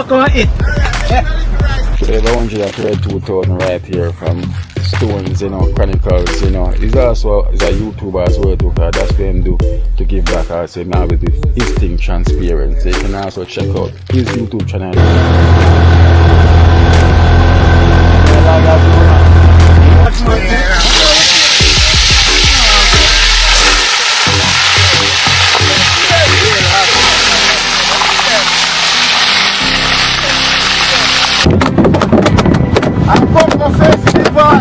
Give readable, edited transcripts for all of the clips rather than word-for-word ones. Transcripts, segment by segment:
go come and eat. We have 132,000 right here from Stones, Chronicles, He's also a YouTuber as well too, because that's what him do to give back also now with his thing transparent. So you can also check out his YouTube channel. Festival.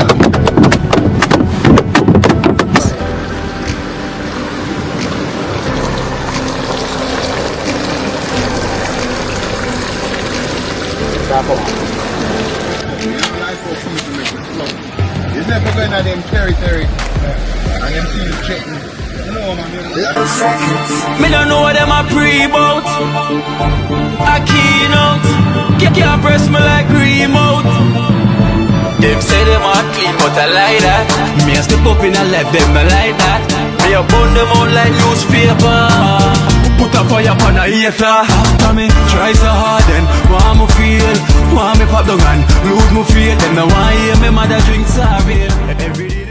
You're never going to them territory and them things checking. No, man. Me don't know what them a pre-bout. A keynote. Can't press me like remote. Them say them a clean, but I like that. Me a step up in a left, them I like that. Me a burn them out like newspaper. Put a fire upon a hater. After me try so hard, then want me feel, want me pop down and lose me feel. Then I want hear me mother drink sorry. Every day.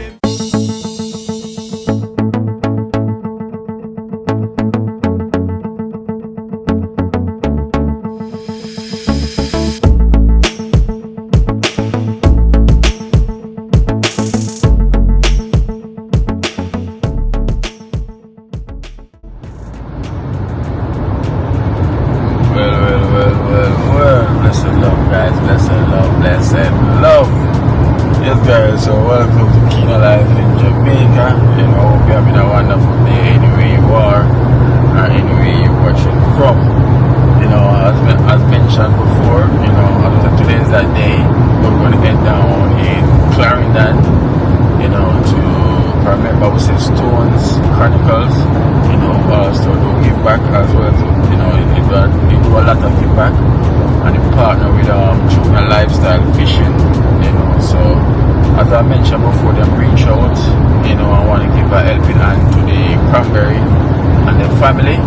Yes guys, so welcome to Kino Life in Jamaica. Hope you're having a wonderful day anywhere you are or anywhere you're watching from. As mentioned before, today is that day we're going to head down in Clarendon, to remember we say Stones Chronicles, so to give back as well. They do a lot of give back, and they partner with Junior Lifestyle Fishing, so as I mentioned before, them reach out, I want to give a helping hand to the Cranberry and their family,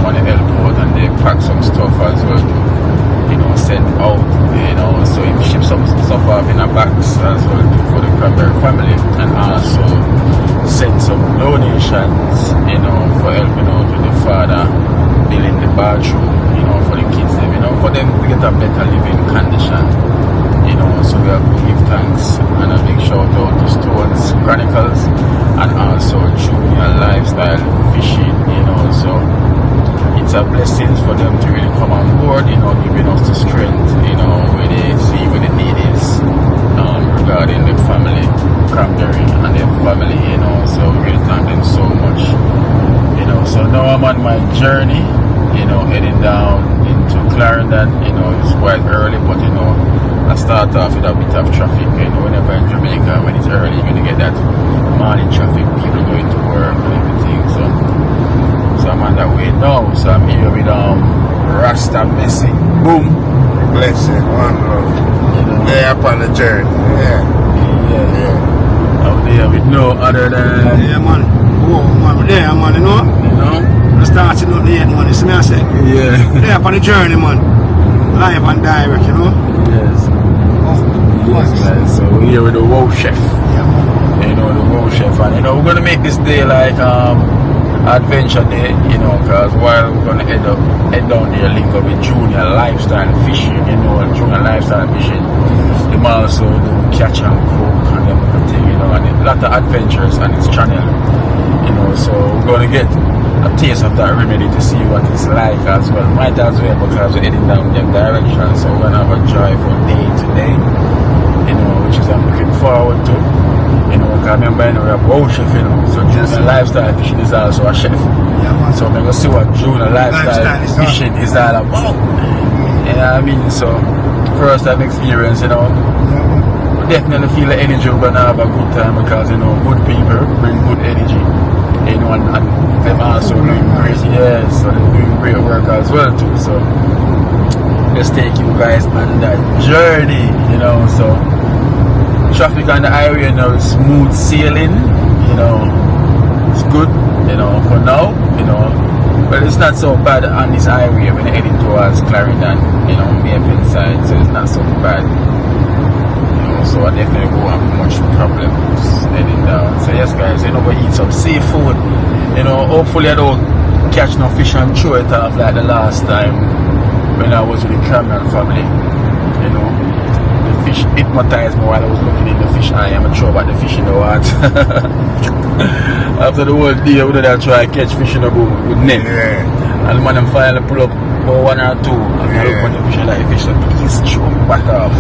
want to help out, and they pack some stuff as well to, send out, so he ship some stuff off in a box as well too for the Cranberry family, and also send some donations, for helping out with the father, building the bathroom, for the kids, for them to get a better living condition. So we have to give thanks and a big shout out to Stones Chronicles and also Junior Lifestyle Fishing, so it's a blessing for them to really come on board, giving us the strength, where they see where the need is regarding the family, Cranberry and their family, so we really thank them so much, so now I'm on my journey, heading down into Clarendon, it's quite early, but I start off with a bit of traffic, whenever in Jamaica, when it's early, you're going to get that morning traffic, people going to work and everything, so I'm on that way now, so I'm here with Rasta Messi, boom, Blessing, one love. They're up on the journey, yeah. Out there with no other than... Yeah, man. Oh, man, there, man, I started out there, man, you see me, I say? Yeah. There up on the journey, man. Live and direct, Yes. Yes, guys. So we're here with the Wow Chef. Yeah, man. The Wow Chef, and we're gonna make this day like adventure day, because while we're gonna head down there, link up with Junior Lifestyle Fishing, Junior Lifestyle Fishing. They also do catch and cook and everything, and a lot of adventures on its channel, so we're gonna get a taste of that remedy to see what it's like as well. Might as well, because we're heading down them directions, so we're gonna have a joyful day today, which is I'm looking forward to. Because remember, we have Wow Chef, so Junior Lifestyle Fishing is also a chef. Yeah, man. So we're gonna see what Junior Lifestyle Fishing is all about. You know what I mean? So first time experience, we definitely feel the energy. We're gonna have a good time because good people bring good energy. And them also doing great, so they're doing great work as well too. So let's take you guys on that journey, so traffic on the highway now is smooth sailing, it's good, for now, Well, it's not so bad on this highway when you're heading towards Clarendon, you know, Maple side, so it's not so bad. You know, so I definitely won't have much problems heading down. So yes guys, you know, go eat some seafood. You know, hopefully I don't catch no fish and throw it off like the last time when I was with the Cranberry family. You know, the fish hypnotized me while I was looking in the fish eye. I'm gonna throw back the fish in the water. After the whole day, we did try to catch fish in the boat with net. Yeah. And the man finally pull up about one or two. And I look at the fish and like the fish like he's thrown back off.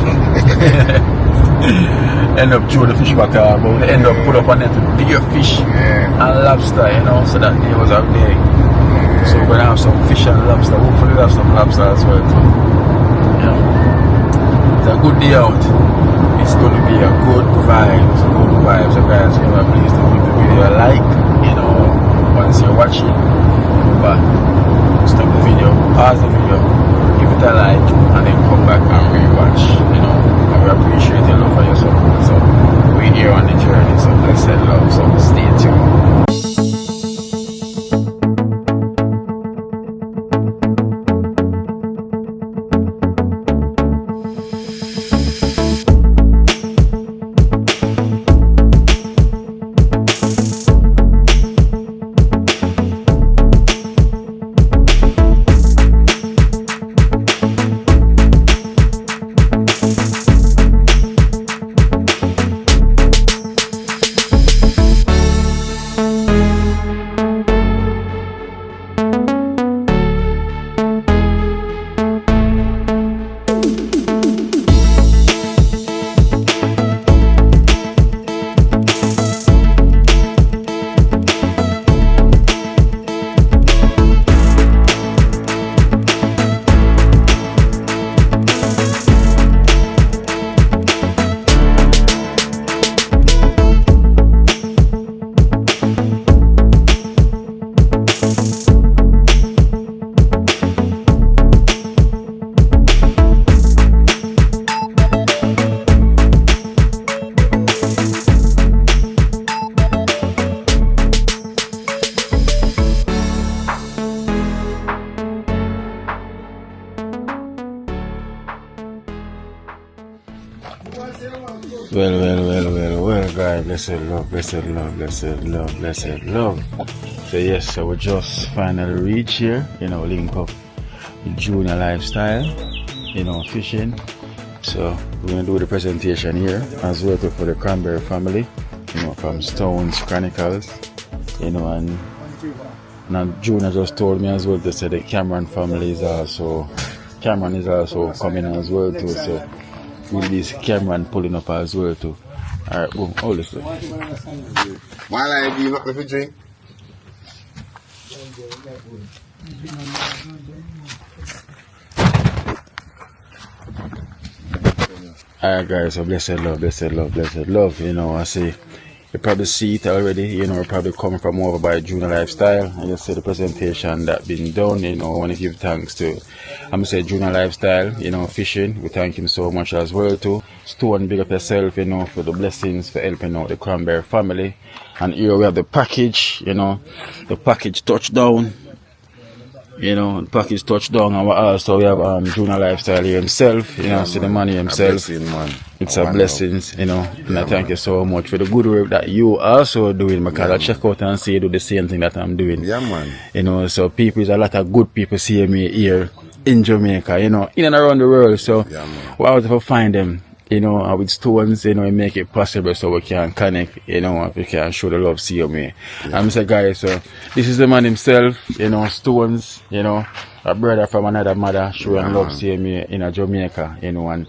End up throwing the fish back off, but we end up put up on net with bigger fish and lobster, you know, so that day was out there. So we're gonna have some fish and lobster. Hopefully we'll have some lobster as well too. You know, it's a good day out. It's gonna be a good vibe. So guys, remember please do give the video a like. You know, once you're watching, remember stop the video, pause the video, give it a like, and then come back and rewatch. You know, and we appreciate your love for your support. So we're here on the journey. So blessed love. So stay tuned. Well, guys, blessed love. So yes, so we just finally reached here, you know, link up with Junior Lifestyle, you know, fishing. So we're gonna do the presentation here as well for the Cranberry family, you know, from Stones Chronicles, you know, and now Junior just told me as well to say the Cameron family is also coming as well too. So with this Cameron pulling up as well too. Alright, boom, hold this way. While I do not let drink. Alright guys, so blessed love, you know, I say you probably see it already, you know, we're probably coming from over by Junior Lifestyle, and you see the presentation that been done, you know. I want to give thanks to, I'm gonna say Junior Lifestyle, you know, fishing. We thank him so much as well too. Stone, big up yourself, you know, for the blessings, for helping out the Cranberry family. And here we have the package, you know, the package touchdown. You know, the package touchdown, and also we have Junior Lifestyle here himself, you know, see the money himself. It's a blessing, you know, and I thank you so much for the good work that you also doing, because I check out and see you do the same thing that I'm doing. Yeah, man. You know, so people, there's a lot of good people seeing me here in Jamaica, you know, in and around the world. So we're out to find them, you know, with Stones, you know, and make it possible so we can connect, you know, we can show the love, see me. I'm say, guys, so this is the man himself, you know, Stones, you know, a brother from another mother, showing love, see me in Jamaica, you know, and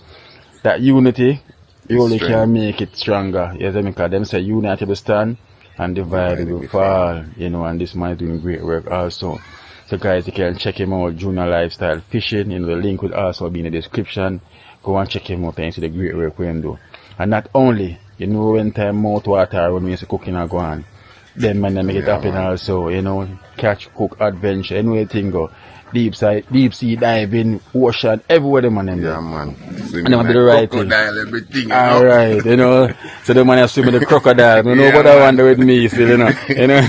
that unity, you only can make it stronger. Yes, because them say unity will stand and divide will fall, you know, and this man is doing great work also. So guys, you can check him out, Junior Lifestyle Fishing, you know, the link will also be in the description. Go and check him out and see the great work we do. And not only, you know, when time mouth water when we used to cooking and go on, Then man, they make it happen also, you know, catch, cook, adventure, anything go. Deep sea diving, ocean, everywhere the man them Yeah, there. man. And them be the right thing. Crocodile, everything. Alright, you know. So the man has swim with the crocodile. You know what I wonder with me still, you know. You know.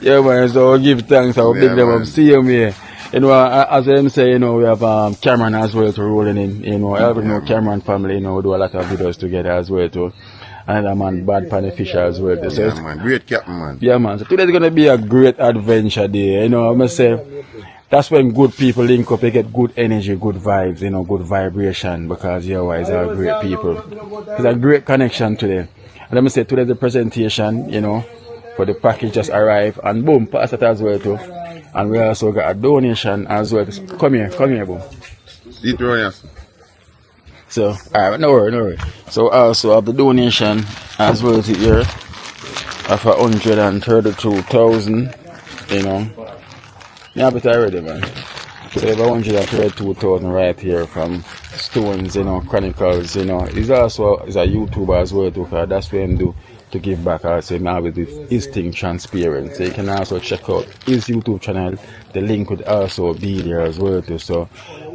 Yeah man, so give thanks, I'll big them up, see them here. You know, as them say, you know, we have Cameron as well to rolling in, you know, everybody know Cameron family, you know, we do a lot of videos together as well too. Another man, Bad Pan Fisher as well. So Yeah, man. Great captain, man. yeah man, so today's gonna be a great adventure day, you know, I must say. That's when good people link up, they get good energy, good vibes, you know, good vibration, because you guys are great people. It's a great connection today. And let me say, today's the presentation, you know, for the package just arrived, and boom, pass it as well too. And we also got a donation as well. Come here, boom. Sit around here. So, alright, no worry. So also have the donation as well to here of 132,000, you know. Yeah, but already, man. So we have 132,000 right here from Stones, you know, Chronicles, you know. He's also is a YouTuber as well too, because that's what him do to give back also. Now with his thing transparent. So you can also check out his YouTube channel. The link would also be there as well too. So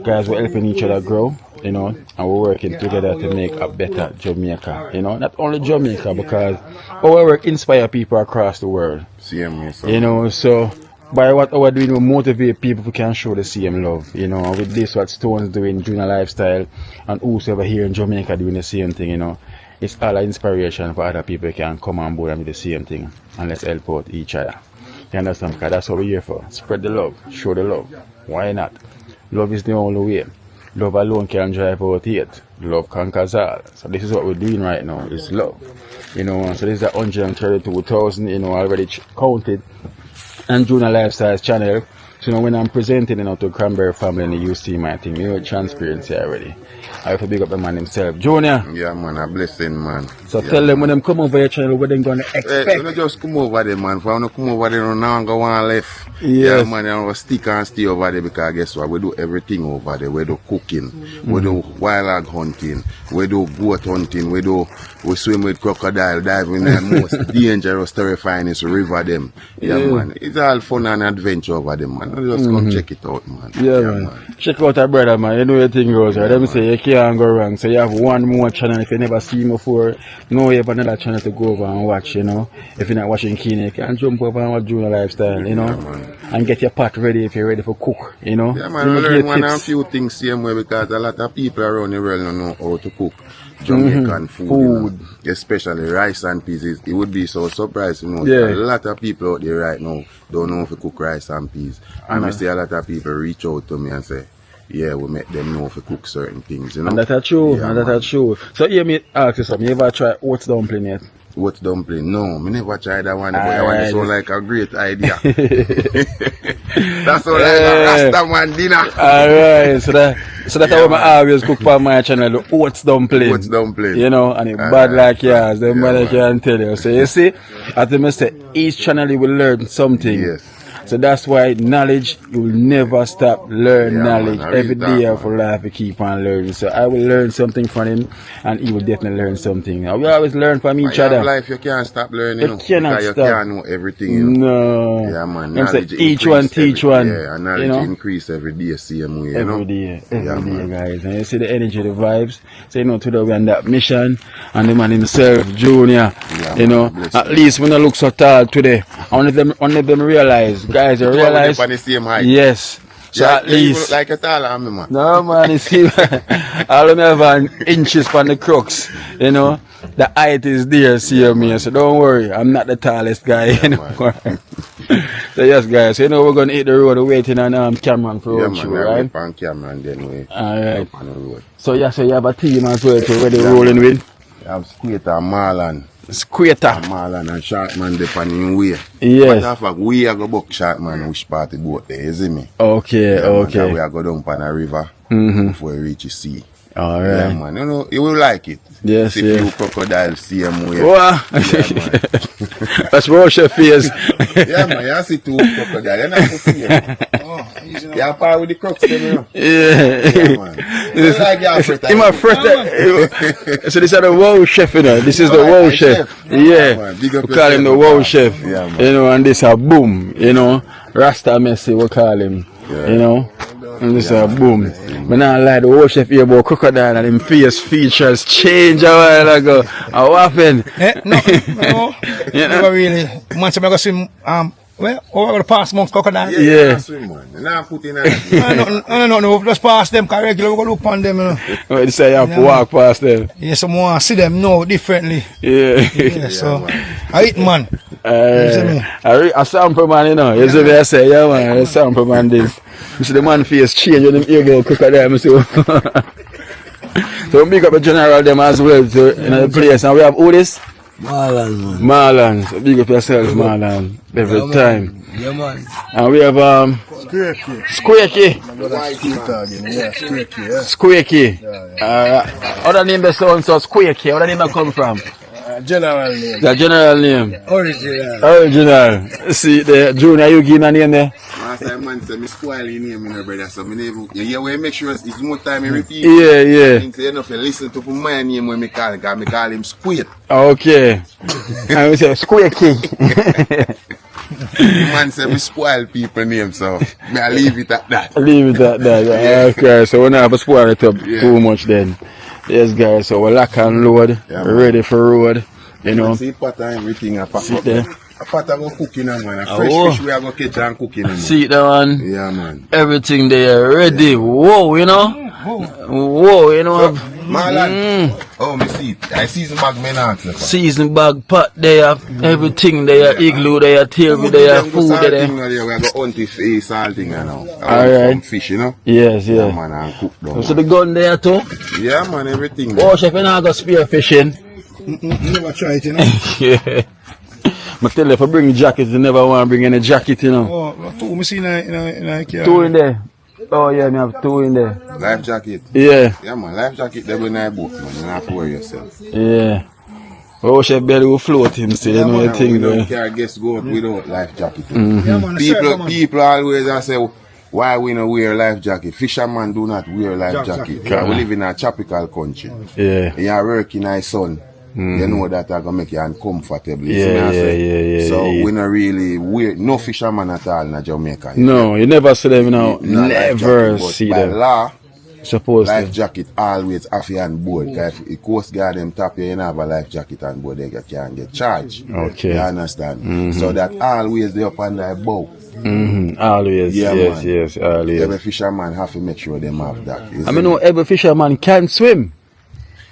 guys, we're helping each other grow, you know, and we're working together to make a better Jamaica, you know. Not only Jamaica, because our work inspire people across the world. You know, so by what we're doing, we motivate people who can show the same love, you know. With this, what Stone's doing, Junior Lifestyle, and whosoever here in Jamaica doing the same thing, you know. It's all an inspiration for other people who can come on board and do the same thing, and let's help out each other. You understand? Because that's what we're here for. Spread the love, show the love. Why not? Love is the only way. Love alone can drive out hate. Love conquers all. So this is what we're doing right now, is love. You know, so this is 132,000, you know, already counted. And Junior Lifestyle's channel. So now when I'm presenting, you know, to Cranberry family and you see my thing, you know, transparency already. I have to big up the man himself. Junior. Yeah, man, a blessing, man. So yeah, tell them when them come over your channel, what they gonna expect. Hey, don't just come over there, man. If I don't come over there, now I'm going left. Yes. Yeah, man, I don't stick and stay over there, because guess what? We do everything over there. We do cooking, we do wild hog hunting, we do goat hunting, we swim with crocodile, dive in the most dangerous, terrifying river them. Yeah, man. It's all fun and adventure over there, man. Just come check it out, man. Yeah, man. Check out our brother, man. You know your thing goes, right? Let me say, you can't go wrong. So you have one more channel. If you never see him before, know you have another channel to go over and watch, you know. If you're not watching Keenan, you can jump over and watch Junior Lifestyle, you know. Yeah, and get your pot ready if you're ready for cook, you know. Yeah, man, we learn one and few things same way, because a lot of people around the world don't know how to cook Jamaican food. You know? Especially rice and peas. It would be so surprising, you know. A lot of people out there right now don't know how to cook rice and peas. And I see a lot of people reach out to me and say, yeah, we make them know to cook certain things, you know. And that's true, yeah, that's true. So here me ask you something, you ever try oats dumpling yet? Oats dumpling? No, me never tried that one, but that one sound like a great idea. That's all like a Rasta man dinner. Alright, so that's how I always cook for my channel, the oats dumpling. Oats dumpling. You know, and it bad like yours, the man can tell you. So you see, as I say, each channel you will learn something. Yes. So that's why knowledge, you will never stop learning knowledge. Every day of life you keep on learning. So I will learn something from him, and he will definitely learn something. We always learn from each other. Life you can't stop learning. You cannot stop. You can't know everything. You know? No. Yeah, man. Knowledge each one teach one. Yeah, and knowledge increase every day, same way. Every day, guys. And you see the energy, the vibes. So you know, today we're on that mission, and the man himself, Junior. Yeah, you know, at least when I look so tall today, only them realize. Guys, you realize? On the same height. Yes. So yeah, at least. Like a taller man. No, man, you see, all of me have inches on the crooks, you know. The height is there, see me. So don't worry, I'm not the tallest guy anymore. So yes, guys, you know we're gonna hit the road. We're waiting on Cameron for road show, right? On Cameron, then we. Alright. On the road. So yeah, so you have a team as well to ready rolling with. You have Squatter, Marlon. Squatter. Marlon and Sharkman depend on way. Yes. But after we are go book Sharkman, which part the boat there, you see me? Okay, yeah, okay. Man, we are go down on a river before we reach the sea. Alright. Yeah, man. You know, you will like it. Yes, see few crocodiles same way. Wow. Yeah, man. That's Russia face. Yeah, man. You see two crocodiles. You're not to see them. Oh, you're part with the crocs, you know. Yeah, man. Him a fret. So this is the wow chef, you know. This is the wow chef. Yeah. We call him the wow chef. You know, and this a boom, you know. Rasta Messi, we call him. You know. And this a boom. But now like the wow chef here about crocodile and him face features change a while ago. What happened? No. Never really. Man, so I go swim well, over the past month crocodile. Yeah. Now put in No, just pass them, because regular we go look on them, you know. What you say, you have to walk past them? Yeah, someone see them now differently. Yeah. So, I eat man. A sample man, you know. You see me, I say, yeah man, a sample man this. You see the man face change when him ear go crocodile, you see. So we big up the general them as well to, in the place. And we have who this? Marlon, man. Marlon. So big up yourself, Marlon. Every time. Yeah, man. And we have Squeaky. Squeaky. Other name the sound so Squeaky. Other name that come from? General name. The general name. Original. See the Junior, you give a name there? Last time man said me spoil your name, you know, brother. So me name, yeah, we make sure it's more time I repeat. Yeah. So you know, if you listen to my name when me call him, because me call him Squid. Okay. And we say Squeaky. Man said me spoil people name, so me I leave it at that. Leave it at that. Okay, so we're not going to spoil it up too much then. Yes, guys, so we're lock and load, ready for road, you know. See pot and everything, a pot there. A pot I go cooking, man. A fresh fish we are going to catch and cooking. See that one? Yeah, man. Everything there ready. Whoa, you know. Whoa, you know. So, Marlon, oh, me see it. I season bag, me not. Season bag, pot there, everything there, igloo there, tailby there, food there. We are going to hunt this salting, you know. Alright. Some fish, you know. Yes, yeah. Yeah, man, and cook them. So the gun there too? Yeah, man, everything. Oh, chef, you not go spear fishing? Never try it, you know. Yeah. I tell you, if I bring jackets, you never want to bring any jacket, you know. Oh, two me see in a Two in there. Oh yeah, me have two in there. Life jacket. Yeah. Yeah, man, life jacket, they will not boat, man. You don't have to worry yourself. Yeah. Oh, chef belly will float him, so you know the thing. We don't care guess go out without life jacket. Yeah, man, People always say, why we don't wear life jacket? Fishermen do not wear life jacket. We live in a tropical country. Yeah. You are working in the sun. You know that are going to make you uncomfortable. Yeah. So we don't really wear, no fisherman at all in Jamaica. No, you never see them, you know. Never see them. By law, supposed life jacket always have you on board. If the Coast Guard them tap you, you have a life jacket on board, they can get charged. Okay. You understand? So that always they up on their boat. Always, Yeah, yes, always. Every fisherman have to make sure they have that. I mean, no, every fisherman can swim.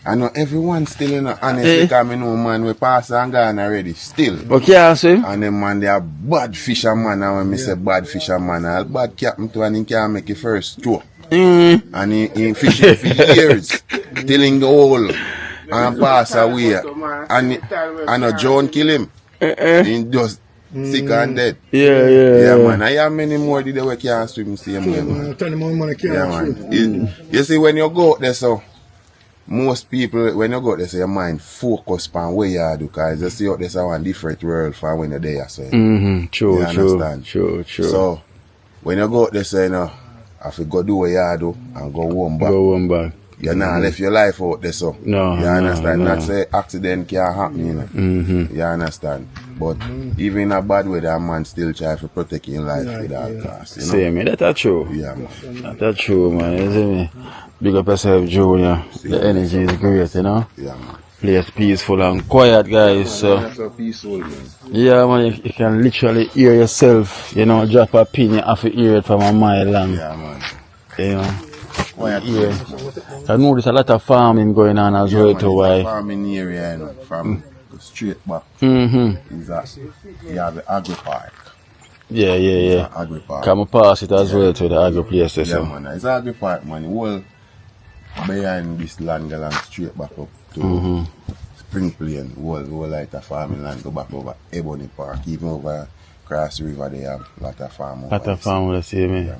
I know everyone still in the honest because I know man we pass and gone already still. But can't swim? And them man they are bad fisherman, and when me say bad fisherman, I'll bad captain to and he can't make it first stroke. And he fishing for years till in the hole and pass away. And a John kill him. He just sick and dead. Yeah, man. I have many more that we can't swim same way, man. Yeah, man. You see when you go out there, so most people, when you go out there, so your mind focus on where you are, because you see out there, so one different world from when you're there. So, True. So, when you go out there, so, you know, if you go do what you do and go home back. You not left your life out there, so. No. You understand? Not say accident can happen, you know. You understand? But even in a bad way, that man still try to protect your life with all costs. You know? See me, that's true. Yeah, man. That's true, man. You see me? Big up yourself, Junior. The energy is great, you know? Yeah, man. Place peaceful and quiet, guys. So, That's so peaceful, man. yeah, man, you can literally hear yourself, you know, drop a pin, you have to hear it from a mile long. Yeah, man. You know? Quiet. Yeah. I know there's a lot of farming going on as well, too. Why? Farming area, you know, from straight back. Is that you have the agri park. Yeah. Agri park. Come pass it as well to the agri places. Yeah, man. It's agri park, man. Well, behind this land, go straight back up to Spring Plain. Whole like the farming land go back over Ebony Park. Even over Cross River, they have a lot of farm. A lot of farm, will see me. Yeah,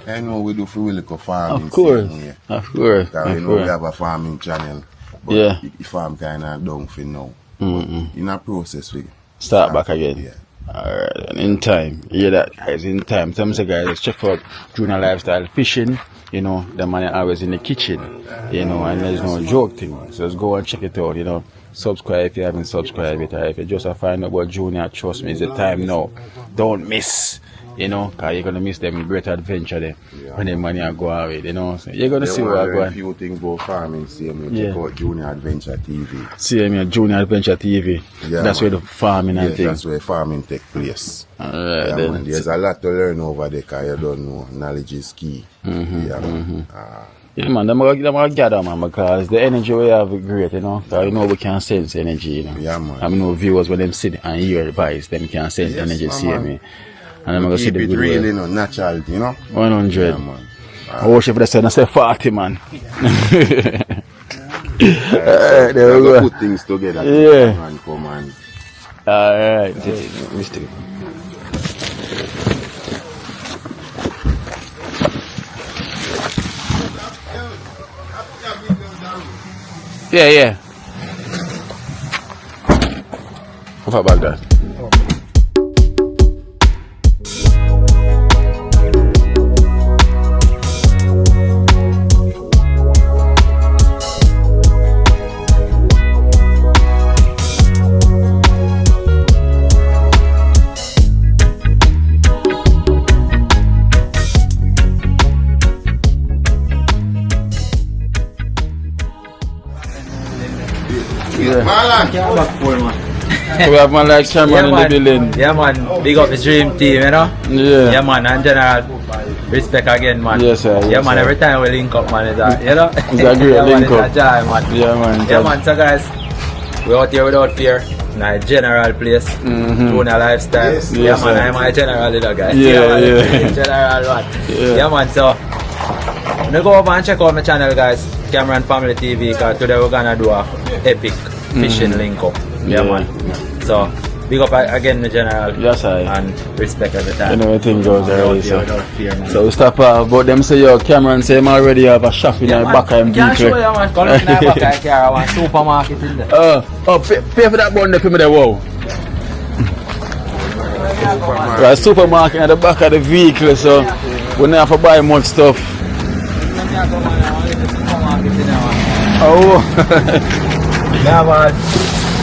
I know we do free will farming. Of course. Because we know we have a farming channel. But the farm kind of down for now. In a process, we start back again. Yeah. Alright, and in time, you hear that, guys? In time, some say, guys, let's check out Junior Lifestyle Fishing. You know, the man is always in the kitchen, you know, and there's no joke thing. So let's go and check it out, you know. Subscribe if you haven't subscribed it, or if you just find out about Junior, trust me, it's the time now. Don't miss, you know, because you're going to miss them great adventure there when the money are go away, you know. So you're going to see what I'm going. A few things about farming, see me, check out Junior Adventure TV. See me at Junior Adventure TV. Yeah, that's man. where the farming and things. That's where farming take place. Alright, Yeah, then. man. There's a lot to learn over there because you don't know. Knowledge is key. Yeah, man. Yeah, man, them are gather, man, because the energy we have is great, you know. Because you know we can sense energy, you know. Yeah, man. I know viewers when them sit and hear advice, them can sense energy, man, see man. me. And I'm going to see Keep the it good real, way. you know, natural, you know. 100. Yeah, man. I worship the sun, I say 40, man. There there we go. Put things together. Yeah. Man, come on. Alright. Yeah. How about that? Marlon. We have man like Cameron in the building. Yeah, man. Big up the dream team, you know? Yeah. Yeah, man. And general respect again, man. Yes, sir. Yeah, Yes, man. sir. Every time we link up, man, it's a, you know? It's a great yeah, link man, up. It's a joy, man. Yeah, man. Yeah, man. So, guys, we're out here without fear. In a general place. Junior Lifestyle. Yes, yeah, yes, man. sir. I'm a general, you know, guys. Yeah, man, yeah. General one. Yeah. Yeah, man. So, I'm gonna go over and check out my channel, guys. Cameron Family TV. Because today we're gonna do a epic fishing link up. Yeah, man. So, big up again, the general. Yes, I. And respect every time. You know everything goes already, so. Without fear, man. So we stop but them say, yo, Cameron say him already have a shop in the back of him Can't show vehicle. you, man. Come look in the back of the car. I want supermarket in there. Pay for that bundle for me there, wow. Right, supermarket at the back of the vehicle, so we don't have to buy much stuff. Oh,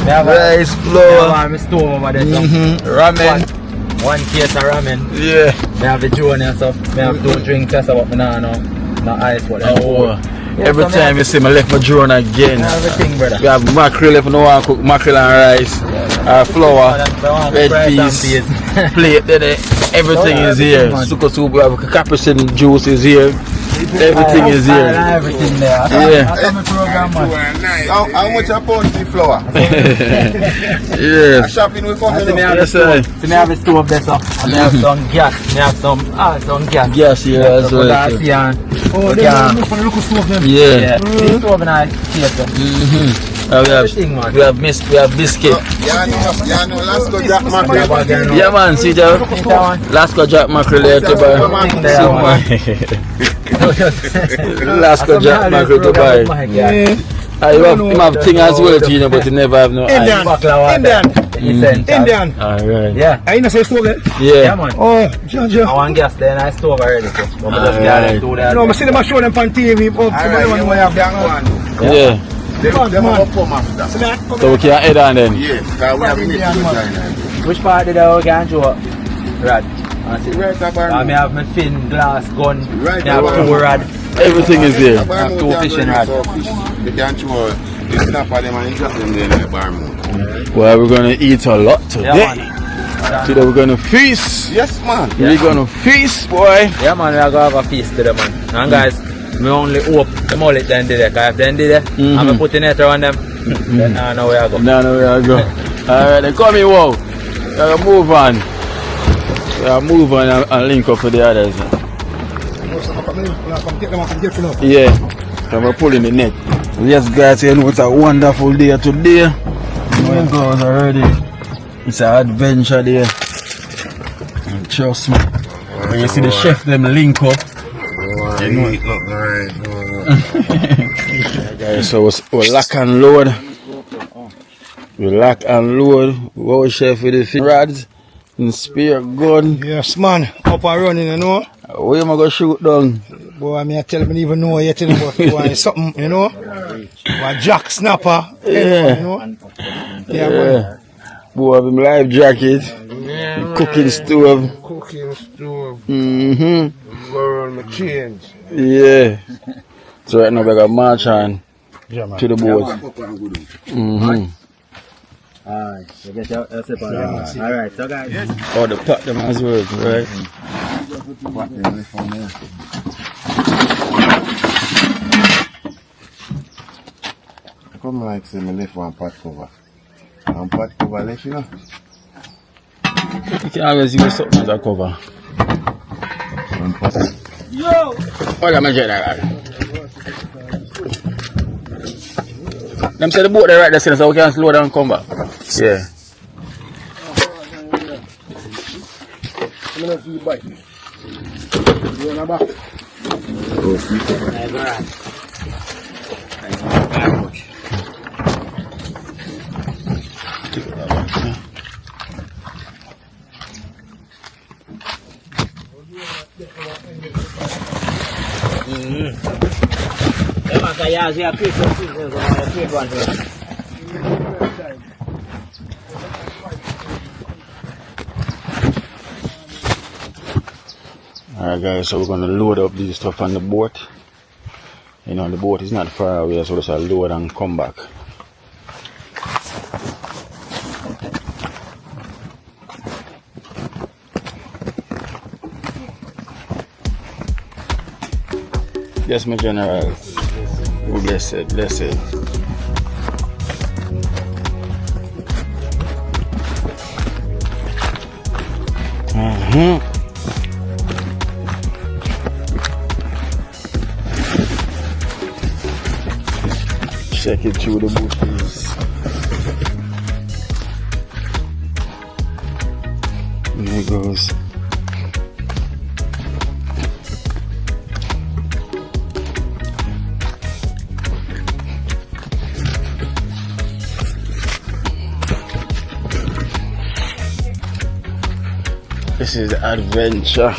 rice, flour, My store over there. ramen. One case of ramen. Yeah. I have the junior stuff. I have 2 drinks and stuff, but I know no ice, but Every so time you see me left my drone again. everything, brother. We have mackerel if you don't want to cook mackerel and rice. Flour, red peas, plate, everything is here. Suko soup, we have capsaicin juice is here. Everything is here. Everything there. Yeah. How much a pound the flour? Yes. Shopping with company. Yes, sir. So I have a stove there, so I have some gas. I have some gas. Yes, here as well. Yeah. This stove and I case. We have biscuit. Yeah, no, last go Jack mackerel. Yeah, man, see that? Last go Jack mackerel there to buy. Last go Jack mackerel to buy. You have thing as well, you know, but you never have no Indian. Alright. Yeah. I know say stove there. Yeah, man. Oh, Georgia. I want gas there and I stove already. So I'm just going to do that. No, I see them show them on TV. Oh, somebody want to have that one. Yeah. Them will come after. So we can head on then. Yeah, because we have in it to China. Which part did I can show? Rod. I see. Right about I have my fin, glass, gun. Right I have about 2 rod. Everything is here. I have 2 fishing rods. You can show the snapper them and drop them there in the bar mode. Well, we're gonna eat a lot Yeah, today. man. Today we're gonna feast. Yes, man. We're gonna feast, boy. Yeah, man, we are going to have a feast today, man. And guys, we only hope the mullet then did it. Because if they did it, I'm going to put in it on them. Then I know where I go. No, we are go. Alright, then come here, wow. We're move on. We'll move on and link up with the others. Yeah, so we're pulling the net. Yes, guys, you know it's a wonderful day today. It goes already. It's an adventure day. And trust me. When you see the chef them link up, you know it look alright. Guys, so we lock and load. We lock and load. Our chef with the fish rods. In spear gun. Yes, man. Up and running, you know. Where am I going to shoot down? Boy, I mean, I tell me even know yet, you know, but boy, something, you know. Boy, jack snapper. Yeah. You know. Yeah, man. Boy, have him life jacket. Cooking stove. Cooking stove. Mm-hmm. Go around my change. Yeah. So right now we got march on to the boat. Mm-hmm. Alright, so get your slip on. Alright, so guys. Oh, the pack them as well, right? I come like say me left one pot cover. One pot cover left, you know. You can always use something as a cover. One pot. Yo! Oh, let me get that. Them say the boat there right there, so we can slow down and come back. Yeah. I'm going to see you bite. You want to back? Alright guys, so we're going to load up this stuff on the boat. You know, the boat is not far away, so let's load and come back. Yes, my general. Oh, blessed, blessed. Check it through the boot, please. There it goes. This is adventure.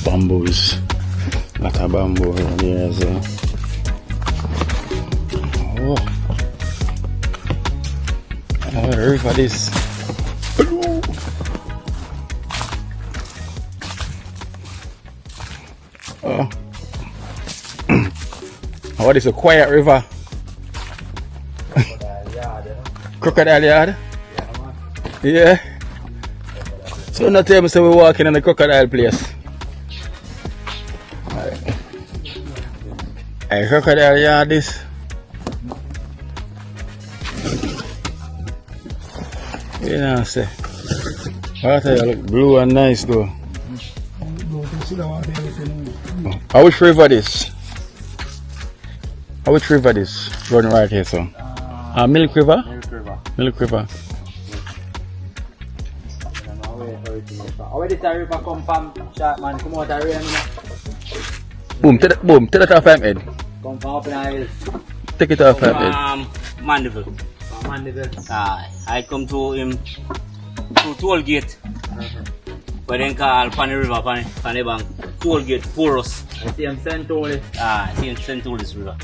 Bamboos, like a bamboo here as well. Oh, what a river this. Oh, what is a quiet river? Crocodile yard? Yeah. So not tell me so we're walking in the crocodile place. Hey, crocodile yard this. You know, say. Water look blue and nice though. How which river this? How which river this? Running right here, so. Milk River? Milk River. Milk River. Where did the river come from? Shark man, come out the rain. Boom, take that off my head. Come from up in the hills. Take it off my head. Mandeville. From Mandeville. I come to him to toll gate. But then call Pani River, Pani Bank. Toll gate, Porous. Same St. Toli. Same St. Tolis River.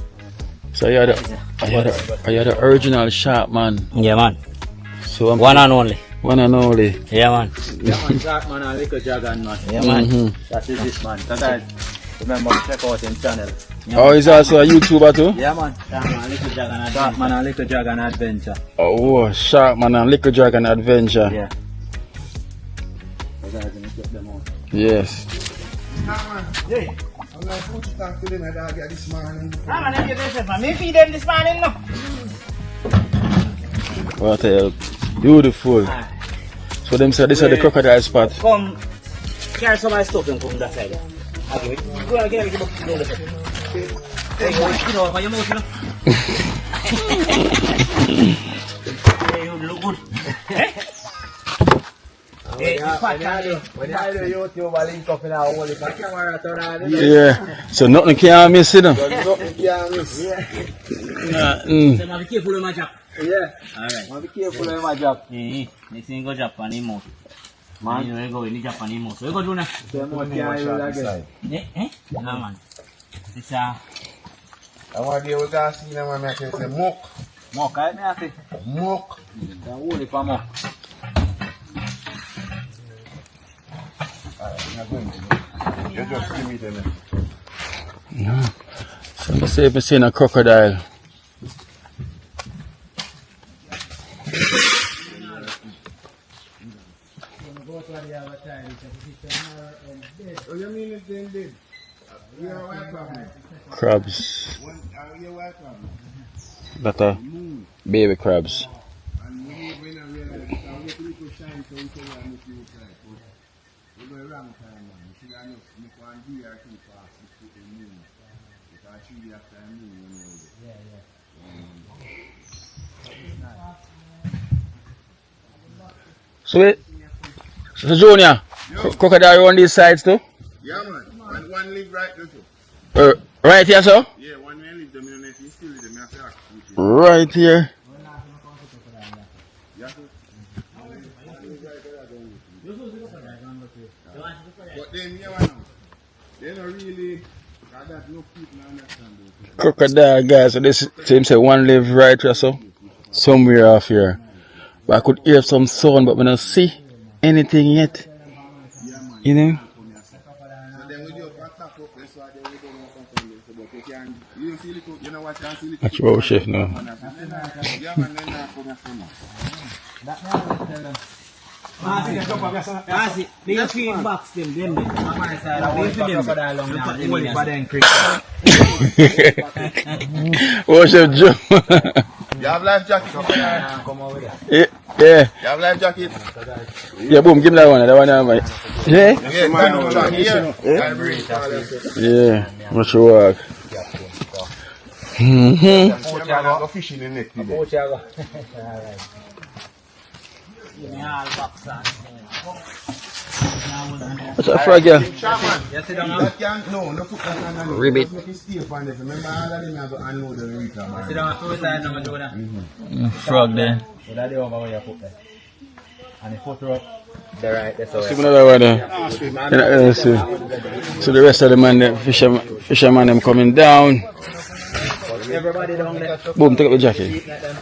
So you're the original shark man. Yeah, man. So I'm One and only. one and only. Yeah, man. Yeah, man. Shark man and little dragon man. Yeah, man. That is this man. So guys, remember to check out his channel. Oh, he's also a YouTuber too? Yeah, man. Shark man, little dragon. Shark man and little dragon adventure. Oh, Shark Man and Liquor Dragon Adventure. Yeah. So guys, let me check them out. Yes. Hey, When I put it back to them, I get this morning. Ah, man, you this man. Me feed them this morning, no. What a beautiful. So them say this is the crocodile spot. Come, carry some of my stuff and come that side. I'll give it. Go on, give it. Hey, you know, for your mouth, you know. Hey, you look good. Yeah, so nothing can miss it. Nothing can miss. So be careful with my job. Yeah. Alright. Be careful with my job. Next thing you go Japanese mouth. Man, you go in the Japanese mouth. So you go do now. Same one can't use again. Nah, man. It's I want to be able to see them and I say muck. Mock, right? Me I say. Muck. Don't hold it for mock. You just give me them. So I say if I see a crocodile. Oh, you mean it's then dead? You are white problem. Crabs. You are white problem. That are baby crabs. And when you realize that I wait till it shine so we can make you try. We're going wrong time, man. You should have enough. You can't do your thing fast. You put the moon. You can't shoot you after the moon. You know. So wait. So Junior, crocodile on these sides too? Yeah, man. And one live right there too. Right here, sir? Yeah, one man live them. You know, if you still live them, you have to ask. Right here. But then, you know, they don't really, that no people understand. Crocodile, guys. So this seems say one live right here, so somewhere off here. But I could hear some sound, but we don't see anything yet. You know? So then we do attack up, that's why they don't want to come from but you can, you don't see it, you know what, you can see it. That's what chef now. Yeah, man, then I come here from They feed box them. Oh, Chef Joe. You have life jacket? Yeah. You have life jacket? Yeah, boom, give me that one. That one, yeah? Yeah, man, Cranberry. Yeah, much work. Go fishing in the neck today. What's that frog, yeah? No, no put that on. Ribbit. Remember, all of them have to unload the reaper, man. Frog there. See another one there. So the rest of the man, the fisherman, them coming down. Boom, take up the jacket. Yeah,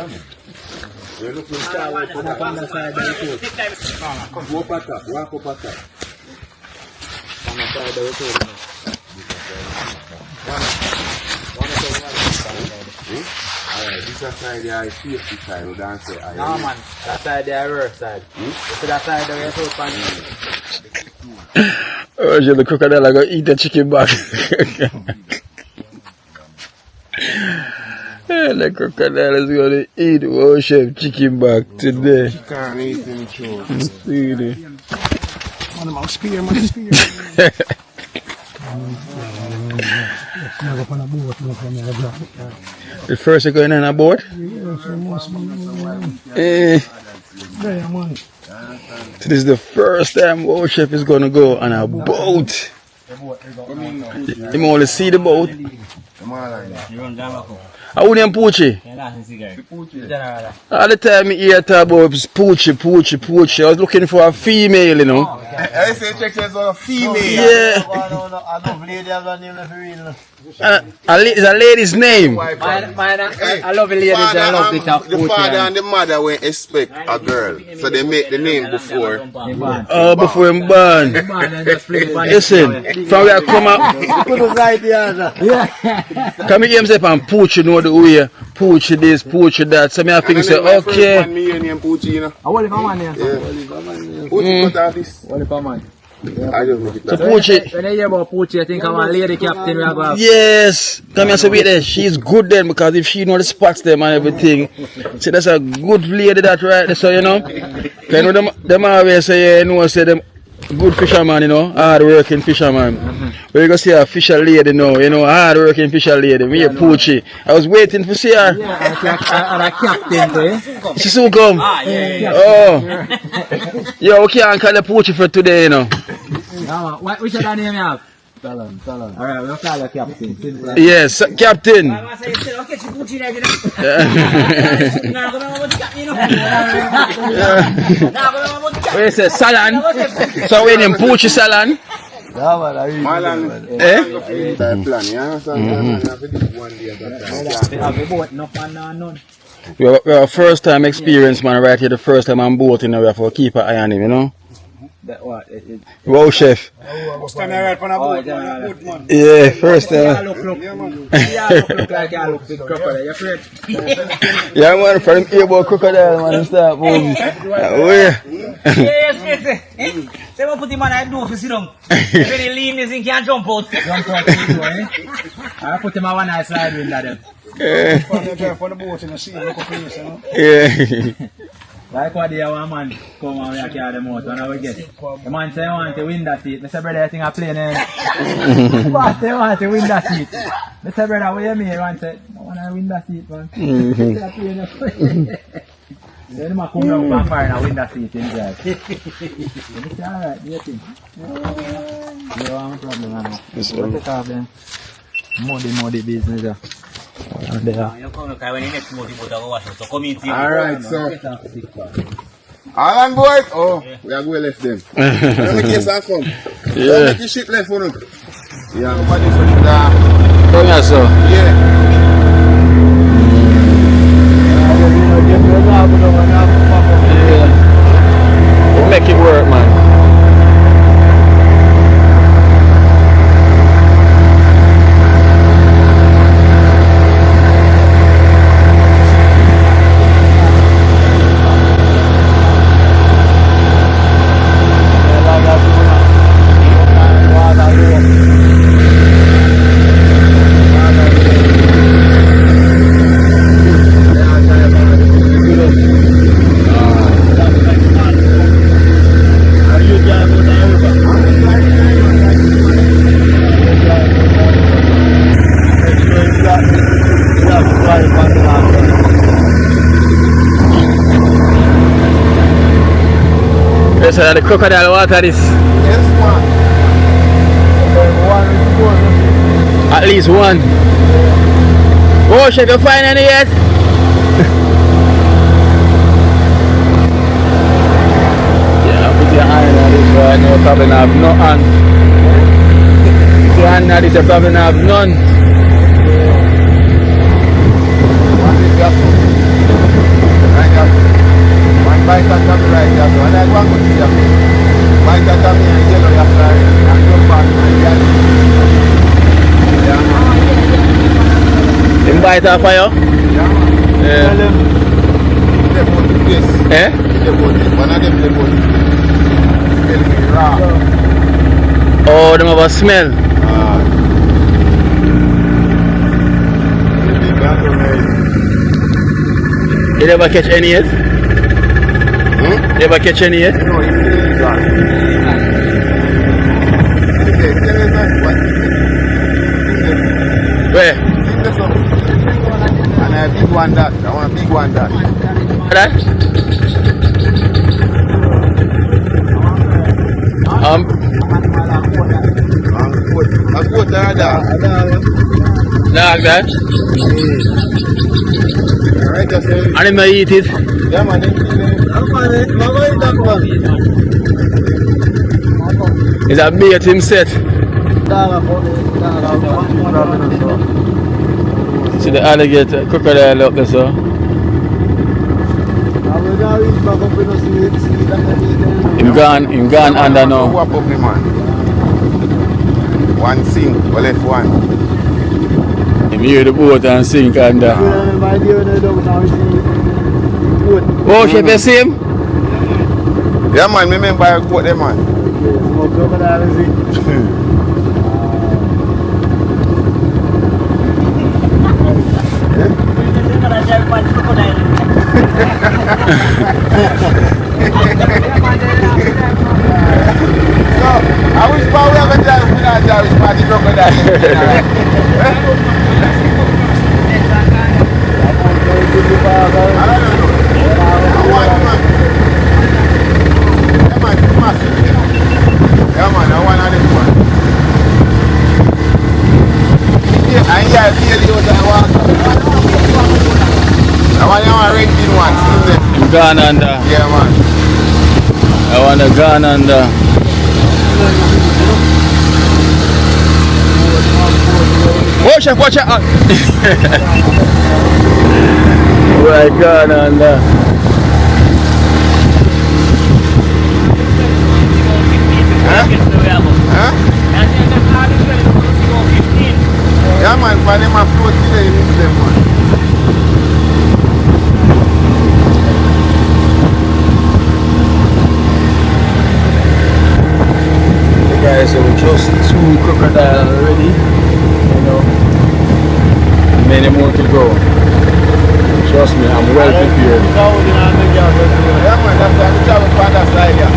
man. Walk up top. On the side of the road. Alright, this side there is safety side. We don't say No, man. That side there, reverse side. You see that side there, you're so funny. Oh, shit, the crocodile are going to eat the chicken back. The crocodile is going to eat oh, chef chicken back today. can't eat him through. See it. Man, spear. The first you going on a boat? So this is the first time our chef is going to go on a boat. You only see the boat. I wouldn't Poochie. All the time I hear talk about Poochie. I was looking for a female, you know. I say check as a female. Yeah. It's a lady's name. I love the ladies. I love the top. The father and the mother will expect a girl, so they make the name before. Oh, before him born. Listen, from where I come out, come here and say, "I'm Pooch, you know the way. Pooch this, Pooch that." So me I think say, okay. I want to man here. Pooch cut off this. I just make it. So Pooch. When I hear about Pooch, I think I'm a lady captain. Yes, come here, so wait there. She's good then because if she know the spots them and everything, see that's a good lady that right there. So you know, you know them always say, yeah, you know, say them good fisherman, you know, hard working fisherman. But you go see a fisher lady now, you know, hard working fisher lady. Me a Poochie. I was waiting to see her. Yeah, and a captain too. She soon come. Oh, yo, we can't call the Poochie for today, you know. Which other name you have? Talon. Alright, we'll call you captain. Simple. Yes, captain. Where is it? Salon? So when him Poochie Salon? We have a first time experience, man, right here. The first time I'm boating, we have to keep an eye on him, you know? Wow, chef. Yeah, first time. Yeah, man, for him hear about crocodile, man, start moving. Yes. Say what put him on I do for sit down. Very lean is he can't jump out. I put him on one nice slide window then. Yeah. Like what the other man come and we carry them out and we get. The man say I want the window seat. I say brother I think I play then. The boss say I want the window seat. I say brother what you mean? I want a window seat man. Then I come down and find a window seat inside. I say alright, do you think? You don't have a problem man. What take off then? Muddy business there. Alright, so all on board? Oh, we are going left them. Let me case and come. Don't make the ship left for them. Yeah, nobody should Come here, sir. Yeah. We'll make it work, man. So the crocodile water is at least one. Oh, chef, you find any yet? Yeah, put your hand on this one, you probably have no hand. Put your hand on this, you probably have none. Bite that tummy right there, so and I go and go to the bite that tummy and yellow your fly and jump back and Him bite off fire? Yeah. Tell them they both do this. Eh? They both this. One of them they both smell me raw. Oh, them have a smell. You never catch any yet? You ever catch any yet? No, it's really gone. Where? And a big one that. I want a big one that. That? A goat or a dog? Dog that? Alright, just say. And him eat it? Yeah, man. Is that bait him set? See the alligator, crocodile up there, so. Him gone under now. Who up the man? One sink, we left one. Him hear the boat and sink under. Oh, Chef, you see him? Yeah man, remember I got them man. So, I wish we have a drive without drive with party crocodile. Yeah man, I want to this one. Yeah, and yeah, really out of water. I want you renting one. Him gone under. Yeah man. I want to gone under. Oh, Chef, watch out! Right, gone under. Huh? Yeah man, for them a float today, you need them man. Guys, so just 2 crocodile already, you know, many more to go. Trust me, I'm well prepared. Yeah man, that's why we travel for that side here.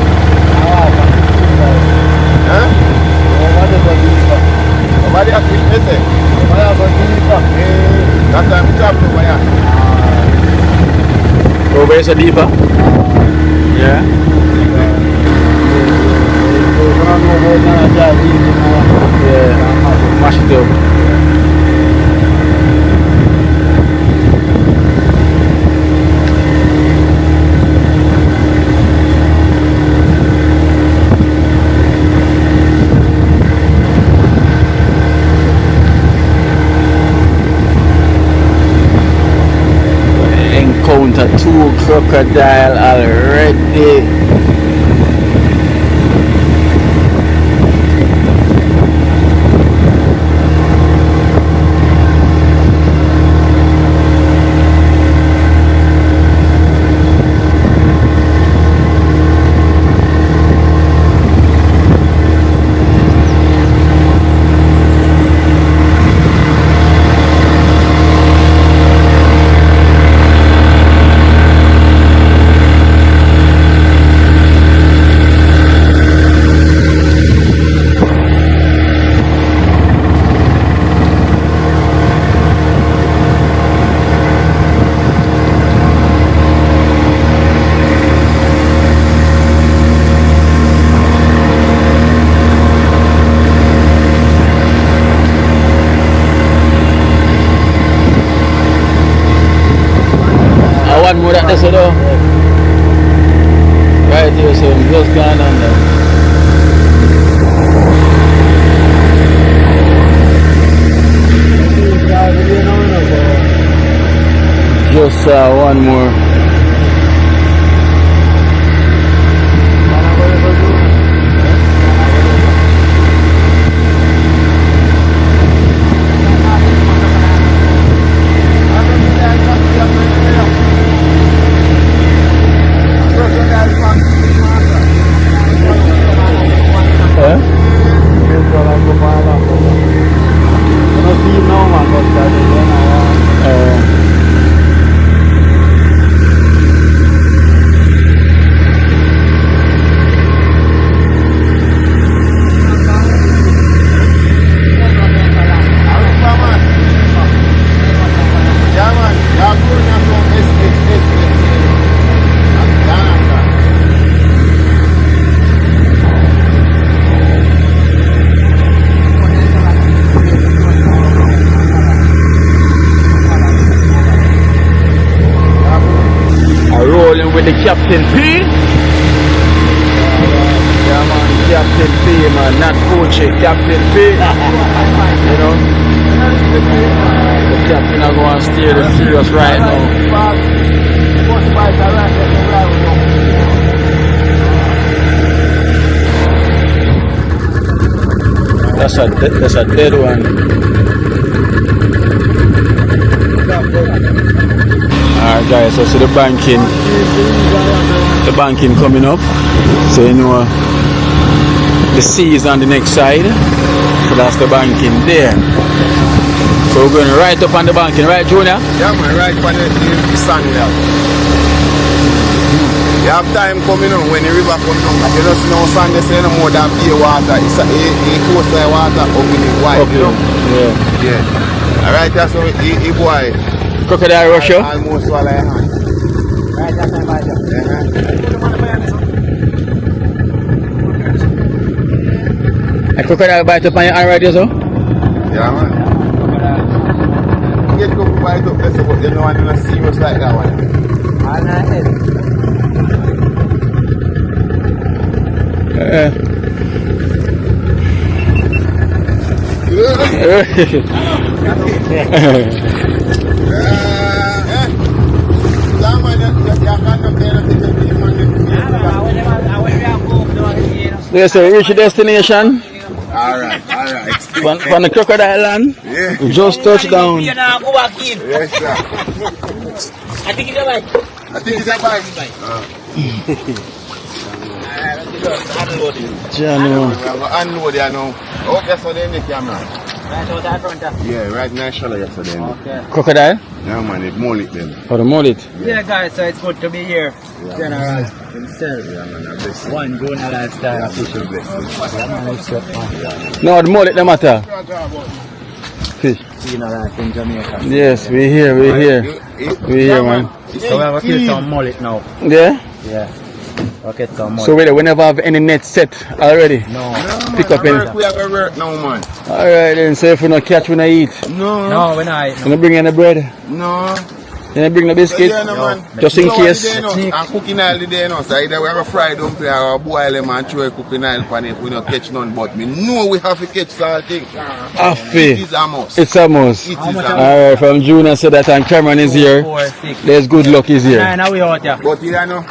Huh? Nobody has been missing. That's why we travel over here. Over here, so deeper? Yeah. Yeah, mash it up. Encounter 2 crocodile already. One more at this though. Right here, so I'm just gone under. Just one more. With the Captain P. Yeah man, Captain P man. not Coachy, Captain B. You know? The captain are going to steer the serious right now. That's a dead one. Alright guys, so see the banking coming up. So you know the sea is on the next side. So that's the banking there. So we're going right up on the banking, right Junior? Yeah man, right on the sun there. You have time coming on when the river comes down. You just know sun they say no more than pure water. It's a coastal water up in the white, you know? Yeah. Alright, that's how it boy. Crocodile rush you? Almost all I have. Right, that's my bad. A crocodile bite up on your hand right there, so? Yeah man. Get go bite up there, so but you know I'm not serious like that one. All right. There's a reach destination. Alright. From the crocodile land. Yeah. We just touched down. Yes sir. I think it's alright. I think it's a bike. Jano. Unload there now. Oh, that's what they in the camera. Right out that front. Yeah, right now shallow yesterday. Okay. Crocodile? Yeah man, it mullet them. Or the mullet? Yeah guys, so it's good to be here. General himself. Yeah man, I bless you. One Jonah lifestyle official. No, the mullet, the matter. Fish. General life in Jamaica. Yes, we here, we here. We here, man. So we have to kill some mullet now. Yeah? Yeah. Okay, some mullet. So we never have any net set already? No. Pick up any. We have a work now man. Alright then, so if we not catch, we not eat. No. No, we're not. You not bring any bread? No. You not bring the biscuit? Yeah, no, man. Just in case. I'm cooking all the day now. So either we have a fried dumpling or a boil them and throw a cooking oil pan if we not catch none. But me know we have to catch something. It is a must. It's a must. It is a must. Alright, from June I said that and Cameron is here. 4, 6. There's good luck is here. 9 we out here. But you know,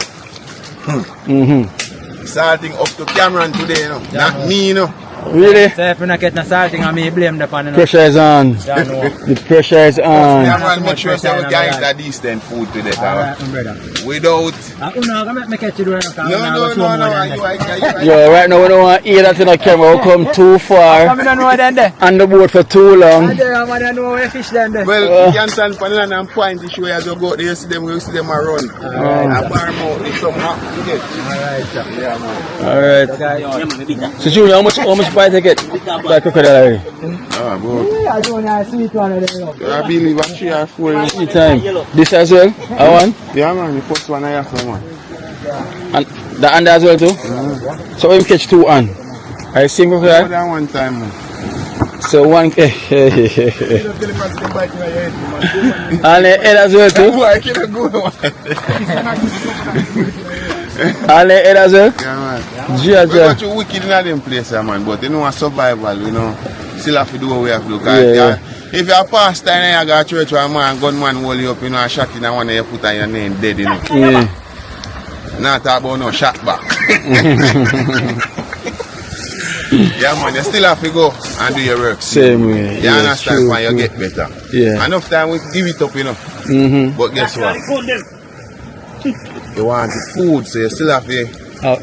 salting up to Cameron today, you know. Not me, you know. Really? So if we not get no salting on me, blame the pan. Pressure is on. The pressure is on. Cameron, make sure so we can eat a decent food today. Alright, my brother. Without... No, come make catch you doing No. Yo, right now we don't want to eat that in the camera. We come too far Come don't know then there. on the boat for too long. I don't know where fish then there. Well, you can stand for the land and point to show you as you go there, you see them run. And bar mouth, they come up to get. Alright, sir. Yeah, man. Alright. So Junior, how much price you get? That crocodile? Ah, bro. Yeah, I don't know, sweet one of them. I believe I'm 3 or 4. Anytime. This as well? I want? Yeah, man, the first one I have for man. And the under as well too? So we catch 2 on. I see More crocodile? than one time, man. So 1 and the head as well too? I can't go one. And the head as well? Yeah, man. Yeah, We got you wicked in them place, man, but you know, a survival, you know, still have to do what we have to do. Yeah. If you're a pastor and you got church where a man, gunman hold you up, you know, and shot in and one of you put on your name dead, you know. Yeah. Not talk about no shot back. Yeah, man, you still have to go and do your work. Same way. You understand when you get better. Yeah. Enough time we give it up, you know. But guess what? You want the food, so you still have to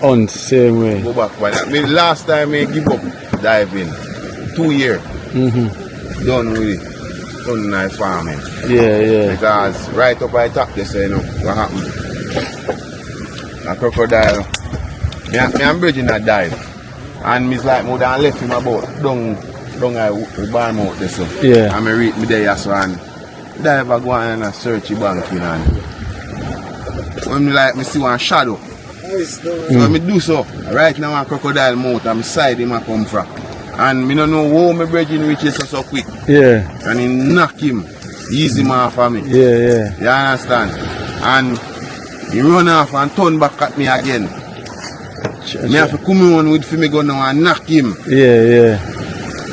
On same way. go back for that. Last time I give up diving, 2 years. Done with it. Done my farming. Yeah. Because right up I top they say, you know, what happened? A crocodile. I'm bridging that dive. And me's like more than left him about down I barn out there so. Yeah. And I read me there so and diver go on and search the bank and when me like me see one shadow. So me do so. Right now a crocodile mouth and side him a come from. And me don't know how my bridging reaches so quick. Yeah. And he knock him. Ease him off of me. Yeah. You understand? And he run off and turn back at me again. Me have to come on with me gun now and knock him. Yeah.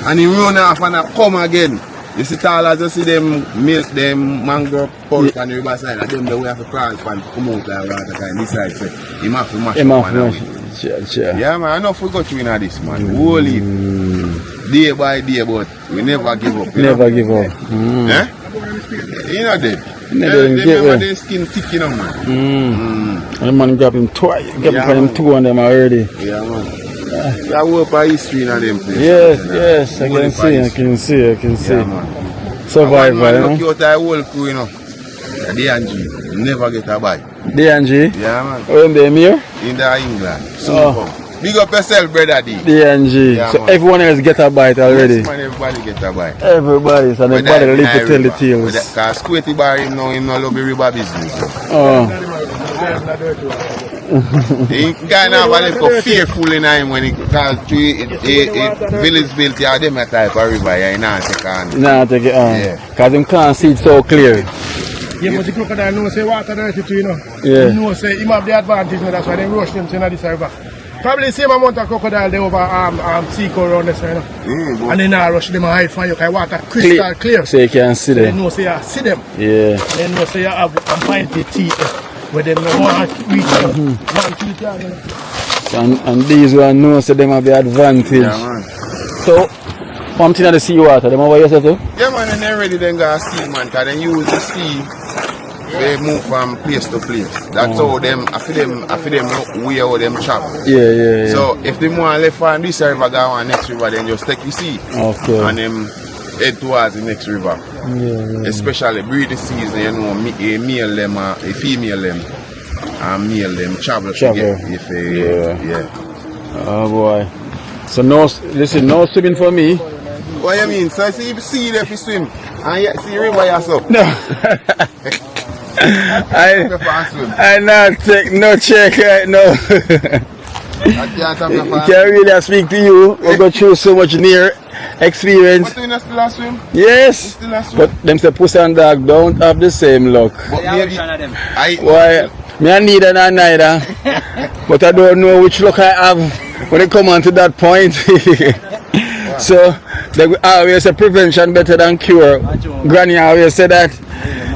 And he run off and I come again. You see tall as you see them milk, them mango pulp on the river side, and them the way have to crawl and come out like water kind. This side say, he have to mash up and away. Sure. Yeah man, I know we got you in this man. Holy day by day, but we never give up. Never give up. Eh? You know dead. Never their skin thick, you know man. And the man grab him twice, grab him 2 on them already. Yeah man. That work by history in them places. Yes, I can see. Yeah, man. Survivor, you know. Look out the whole crew, you know. D&G, never get a bite. D&G? Yeah, man. When they here? In the England. Big up yourself, brother D. D&G. Yeah, so man. everyone else get a bite already? Yes, man, everybody get a bite. Everybody, so nobody live to tell the tales. Because Squatty Bar, him no love the river business. He kind of have a little fearful in him when he calls village built here, them a type of river, yeah, he not take on. Nah, take it on. Because him can't see it so clear. Yeah, but the crocodile knows say water dirty too, you know. Yeah. He knows say him have the advantage, you know, that's why they rush them to this river. Probably the same amount of crocodile they over Seco around this, you know. And then I rush them and hide from you, because water crystal clear. So you can see them. They know say you see them. Yeah. They know say you have a mighty teeth where they don't want to reach them. And these one know so them have the advantage. Yeah, man. So, one thing at the sea water, them over yourself too? Yeah, man, and they ready then go see, man, because they use the sea. They move from place to place. That's how them, I feel them way how them travel. Yeah. So if they want to left on this river, go on next river, then just take the sea. Okay. And them head towards the next river. Yeah. Especially breeding season, you know, a male them, a female them, and male them travel. Travel. Yeah. Oh boy. So no swimming for me. What you mean? So see if you if you swim, and you see river yourself. No. I not take no check right now. I can't really speak to you. We go through so much near experience. But you still a swim? Yes. Still a swim? But them say pussy and dog don't have the same luck. But maybe Why? Me I need and neither. But I don't know which luck I have when it come on to that point. So they always say prevention better than cure. Granny always say that.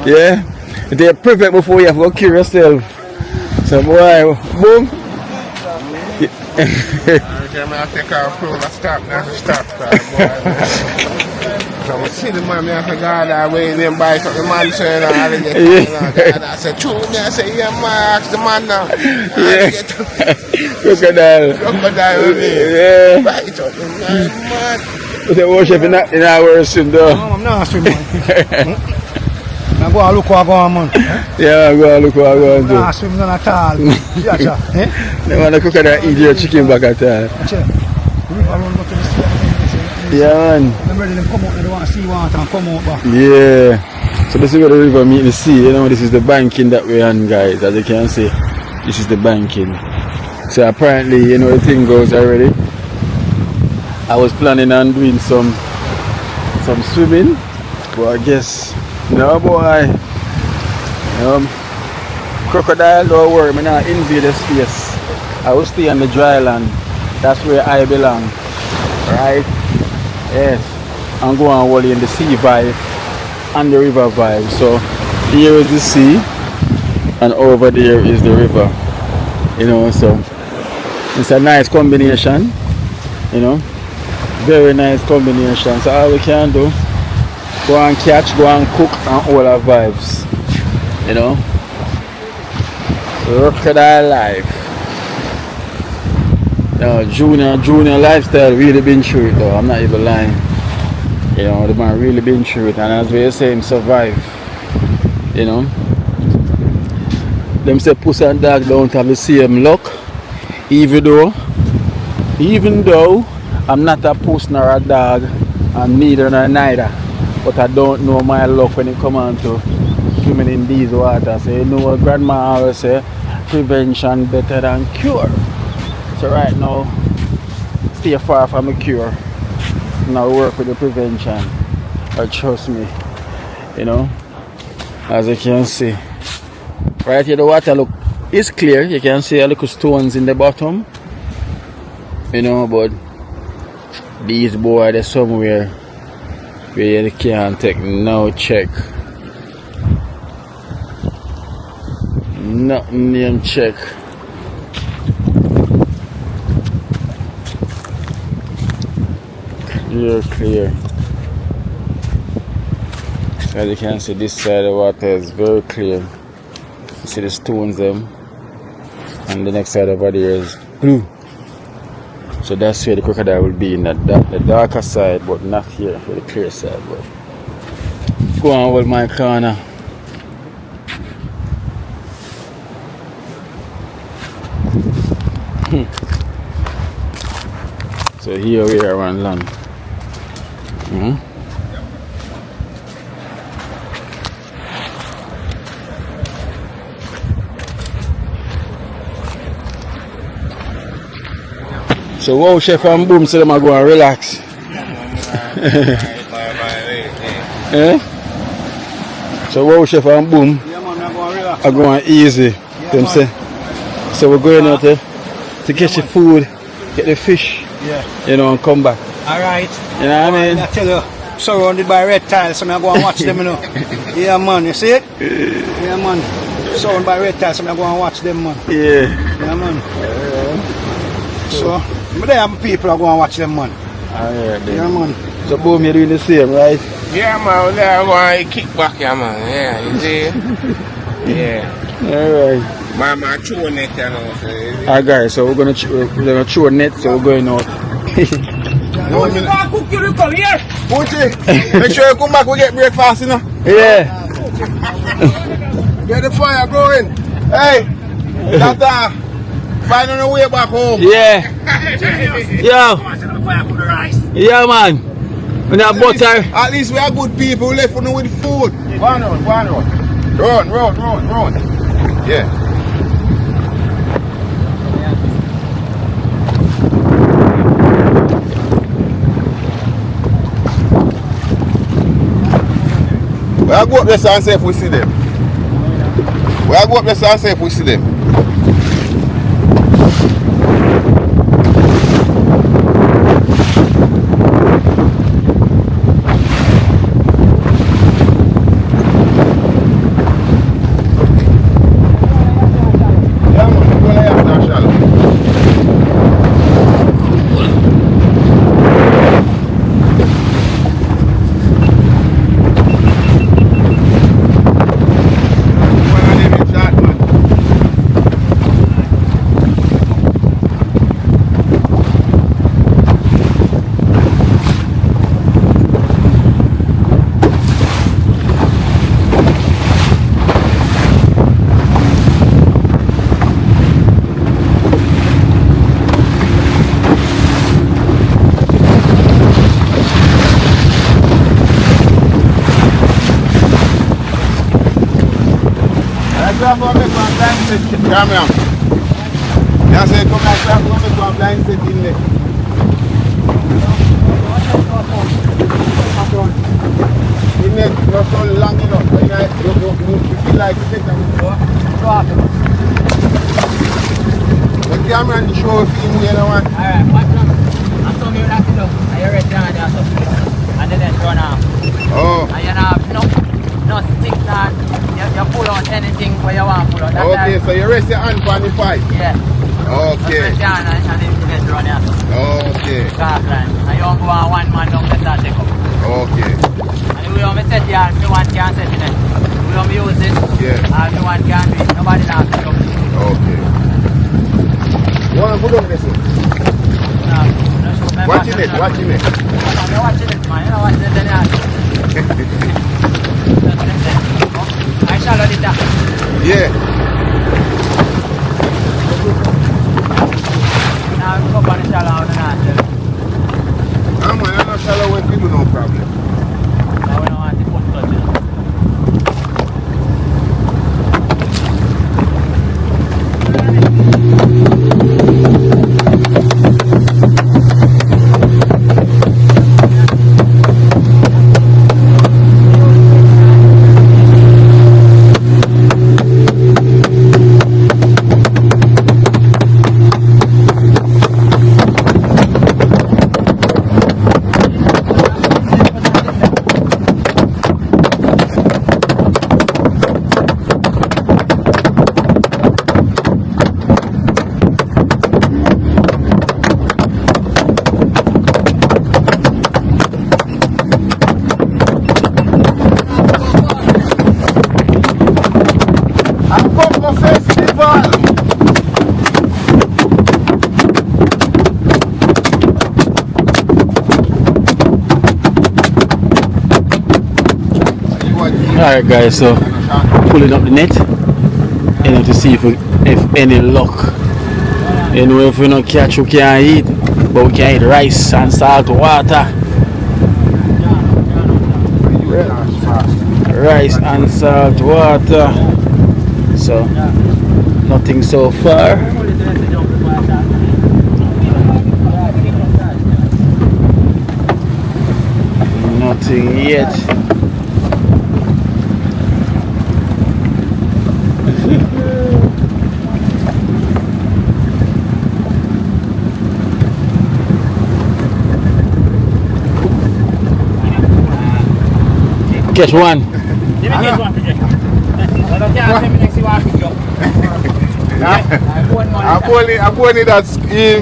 Yeah. They prevent before you have to cure yourself. So boy, boom. I take our crew, stop. So I see the man, I forgot that way, then buy the man saying, I said, true, I say, yeah, man, ask the man now. Crocodile. Yeah. Right, man. They worship in our swim though. I'm not swimming. I go and look what I go on, man. Yeah, I go look what I go and do. Nah, swimming at all. Yeah, They want to cook and eat your chicken back at all. Yeah, man. Them ready to come out, they want to see water and come out back. Yeah. So this is where the river meet the sea. You know, this is the banking that we're on, guys. As you can see, this is the banking. So apparently, you know, the thing goes already. I was planning on doing some swimming, but I guess no boy. Crocodile, don't worry, I'm not invade the space. I will stay on the dry land. That's where I belong. Right? Yes. I'm going to walk in the sea vibe and the river vibe. So here is the sea and over there is the river. You know, so it's a nice combination. You know. Very nice combination. So all we can do, go and catch, go and cook and all our vibes. You know. Crocodile life. No, junior lifestyle really been through it though. I'm not even lying. You know, the man really been through it, and as we say, him survive. You know. Them say pussy and dog don't have the same luck. Even though I'm not a puss nor a dog, and neither nor neither. But I don't know my luck when it comes on to swimming in these waters. So you know what grandma always say, prevention better than cure. So right now, stay far from the cure. Now work with the prevention. Or trust me, you know, as you can see. Right here the water look is clear. You can see a little stones in the bottom. You know, but these boys they're somewhere where you can't take no check. Nothing name check. Clear. As you can see, this side of the water is very clear. You see the stones them, and the next side over there is blue. So that's where the crocodile will be, in the darker side, but not here, for the clear side. But go on with my corner. So here we are on land. So wow, Chef and Boom, so them are going to relax. Eh? So wow, Chef and Boom are going easy. Them say. So we're going out there to catch the food, get the fish, you know, and come back. Alright. You know what I mean? I tell you, surrounded by reptiles, so I'm going to watch them, you know. Yeah, man, you see it? Yeah, man. Surrounded by reptiles, so I'm going to watch them, man. Yeah. Yeah, man. So, but there are people are going to watch them, man. Alright, then. Yeah, man. So Boom, you're doing the same, right? Yeah, man, they're going to kick back, yeah, man. Yeah, you see? Yeah. Alright. Mama, chew net, you know. Alright, guys, so we're gonna chew a net, so we're going out. No, you can't cook your come here. Punchy, make sure you come back, we get breakfast, you know. Yeah. Get the fire going. Hey, Tata, find on the way back home. Yeah. Yo. Yeah, man. We have butter. At least we are good people left on with food. Go on. Run. Yeah. We'll go up there and see if we see them. We'll go up there and see if we see them. Come here. Yeah, say come like that, come to a blind set in there. In there, not so long enough. You feel like you take them. The camera and the show film you know what? Alright, watch them. I saw me that sit up. I hear it down there, so. And then run off. Oh. And you know, no stick that you pull out anything where you want to pull out. That's okay, so you rest your hand on the pipe? Yeah. Okay. Just rest your hand and then you get run here. Okay. Carpline. And you go on one man down the start take up. Okay. And the way I set here, no one can set it. The way I use it, and no one can do it. Nobody can set it up. Okay. You want to put on this? Watching it. I'm watching it, man. You know what it is. I shallow it down. Yeah. Now go up on the shallow and not. I'm not shallow when people no problem. Now we don't want the foot touch it. Alright guys, so pulling up the net and to see if any luck. You know, if we don't catch, we can't eat, but we can eat rice and salt water. Rice and salt water. So nothing so far. Nothing yet. Catch one. I'm bone that's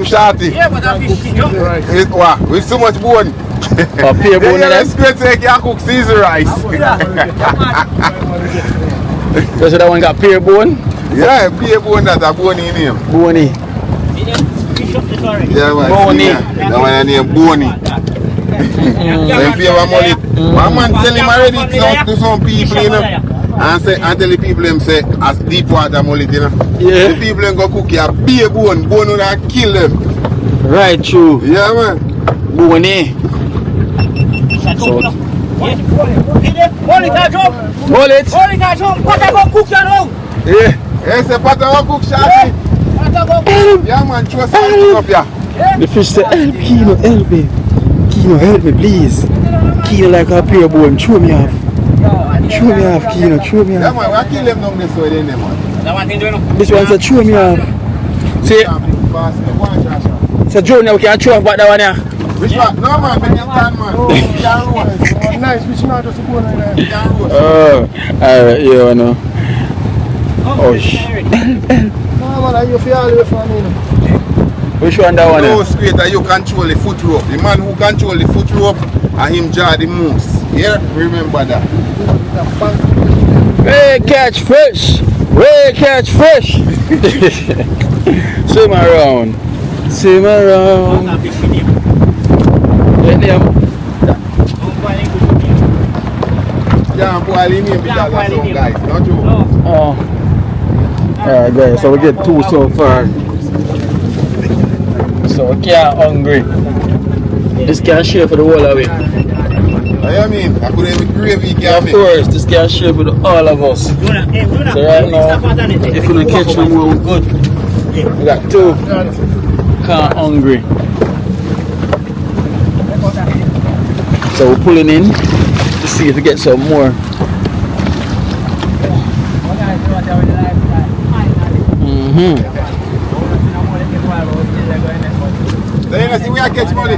shorty. Yeah, but that fish is jump. With so much bone. A pair bone Then of you great say you can cook season rice. so that one got pair bone? Yeah, pair bone that a bone in him. Boney. Yeah, man. Boney. That one name Boney. So if you have a mullet, one man sell him already to some people, you know. And tell the people them say as deep water mullet, you know. Yeah. The people them go cook your beer bone will not kill them. Right, true. Yeah, man. Boney. So, mullet. Yeah. Yes, a pot of cook shorty. Yeah, man, throw something up here. The fish say, help Kino, help me. Kino, help me, please. Kino like a pair bone, throw me off. Throw me off, Kino, throw me Yeah, off. man, we kill them down this way, then, man. This one said, throw me off. See, so Junior, we can throw off back that one here. Which one? No, man, make it stand, man. Nice, which not just a bone like that. Alright, yeah, I know. Oh, No, man, you feel all the way from me. which one that one? No, straight that you control the foot rope. The man who control the foot rope and him jar the moves. Yeah, remember that. Hey, catch fish! Hey, catch fish! Swim around. Swim around. Let them. Yeah, boy, leave me because of some guys, not you. Oh. Alright, guys, so we get two so far. So we can't hungry. This can share for the whole of it. I mean, I could have gravy, Of course, this can share for all of us. So right now, if we don't catch no more, we're good. We got two. Can't hungry. So we're pulling in to see if we get some more. So you know, see, we are catch money.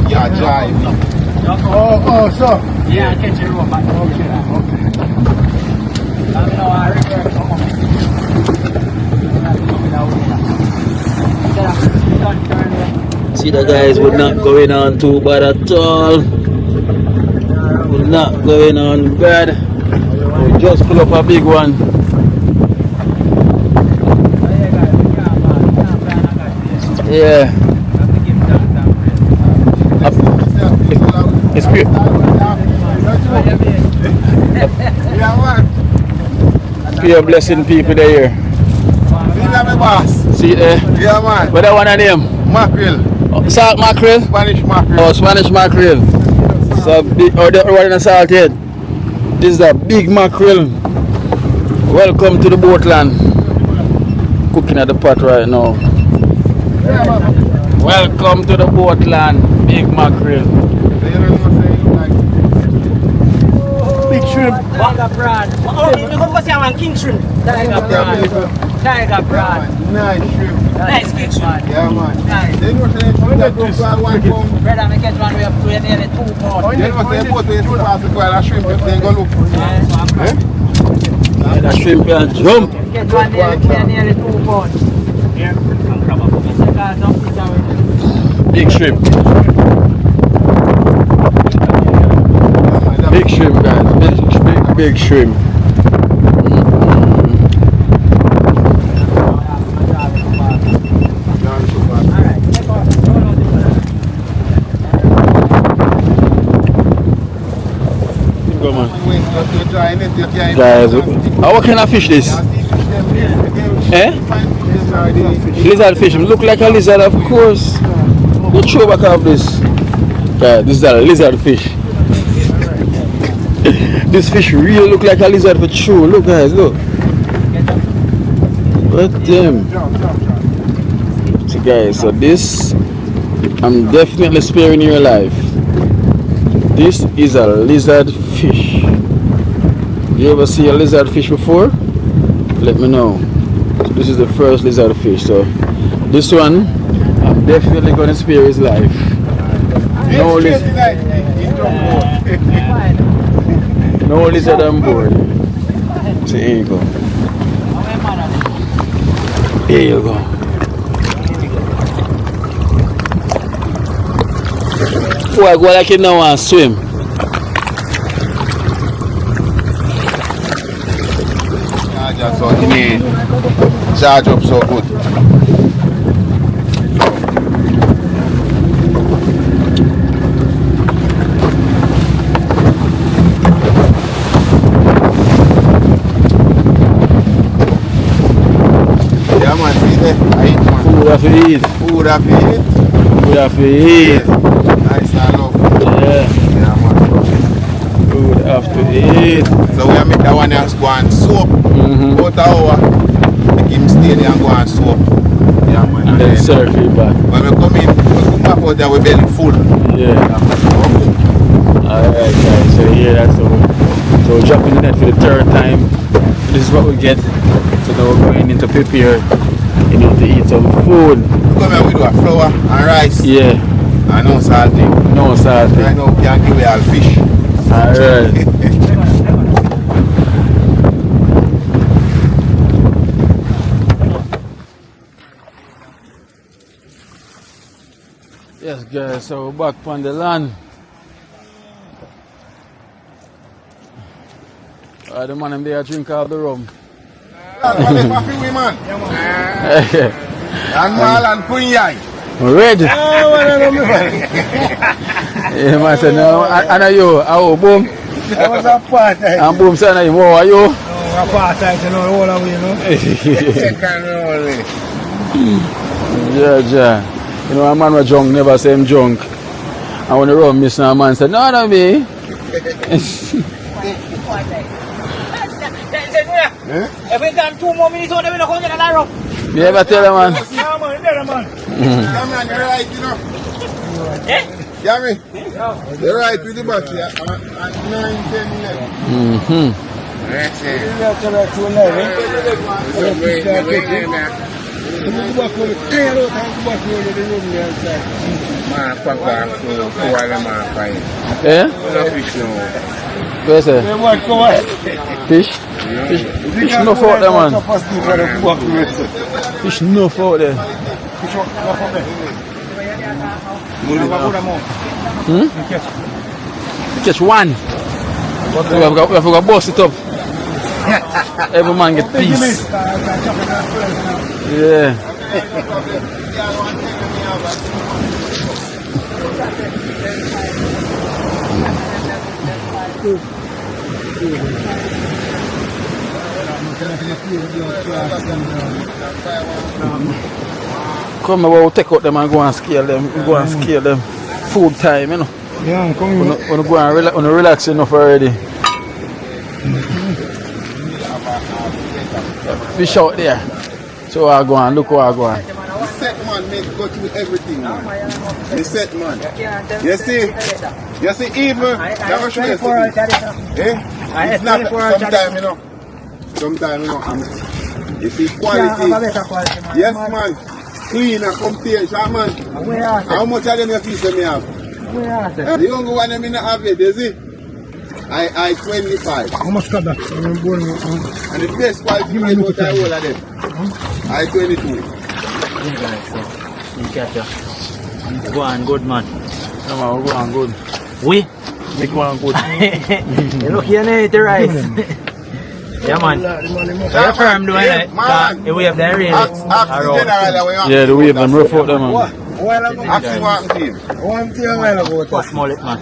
Yeah, drive. Oh, so. Yeah, catch your rope. Okay. See the guys, we're not going on too bad at all. We're not going on bad. We just pull up a big one. Yeah. It's pure. Pure blessing people there. See that, my boss? See there? Yeah, man. What that one of them? Mackerel. Salt mackerel? Spanish mackerel. Oh, Spanish mackerel. So big, or the one in the salted. This is a big mackerel. Welcome to the boatland. Cooking at the pot right now. Welcome to the boatland. Big mackerel. Big shrimp. Tiger prawn. Oh, you go see one king shrimp. Tiger prawn. Tiger prawn. Nice shrimp. Nice fish. Yeah, man. Nice. They know say that don't call 1 pound. Brother, me catch one we have nearly 2 pounds. They know say both ways to pass the call a shrimp if they go look. The shrimp and jump. Catch one nearly 2 pounds. Here, some crab up. Big shrimp. Big shrimp, guys. Big shrimp. Go, man. Guys, what kind of fish this? Eh? Lizard fish. Look like a lizard, of course. You throw back of this. Guys, this is a lizard fish. This fish really look like a lizard for true. Look, guys, look. What them? So, guys, so this, I'm definitely sparing your life. This is a lizard fish. You ever see a lizard fish before? Let me know. So this is the first lizard fish. So this one, I'm definitely going to spare his life. No lizard. No lizard on board. So here you go. Here you go. Oh, I go like it now and swim. Charge up so he may charge up so good. Yeah, man, see there? I eat, man. Food have to eat. Food have to eat. Food have to eat. Nice and love. Yeah. Yeah, man. Food have to eat. So we make that one else go and soap. About an hour. Make him stay there and go and soap. Yeah, man. And then circle back. When we come in, we come back out there with belly full. Yeah. Alright, guys. So here that's so dropping the net for the third time. This is what we get. So now we're going in to prepare. You know, to eat some food. Come here, we do a flour and rice. Yeah. And no salty. No salty. Right now we can give away all fish. Alright. Yes, guys, so we're back on the land. The man in there drink all the rum. Man. And mal and punyai. Ready? Yeah, man said, no, and you, how boom? That was a part time. And boom said, how are you? A part time, you know, all away, you know. Yeah. You know, a man was drunk, never say him drunk. And when the rum miss, a man said, no, not me. Every time 2 more minutes, we're not going to get a rum. You ever tell him, man? Yeah, man, there, man. Yeah, man, you're right, you know. Yeah, me? You're right with the battery at 9, 10, 11. That's it. Yeah? Where's it? Fish? Fish no fault there, man. Fish no fault there. Catch one. We have got bust it up. Every man get piece. Yeah. Come we'll take out them and go and scale them. Go and scale them. Food time, you know. Yeah, come on. Wanna go and relax enough already. Fish out there. So I go and look where I go on. The set man make go through everything, man. The set man. You see, even never should you see. It's not sometimes, you know. Sometimes, you know, you see quality. Yes, man. clean and come here, man. How much of them you fish them you have? The younger one them in have it, is it? I 25. How much cut that? And the best quality is what I hold of them. I 22. Go on, good man. Yeah, man, go on good. We? Big one good. You look here, the rice. Yeah, man. You're firm doing it. If we have the rain. Yeah, the wave them rough out there, man. What's small it, man?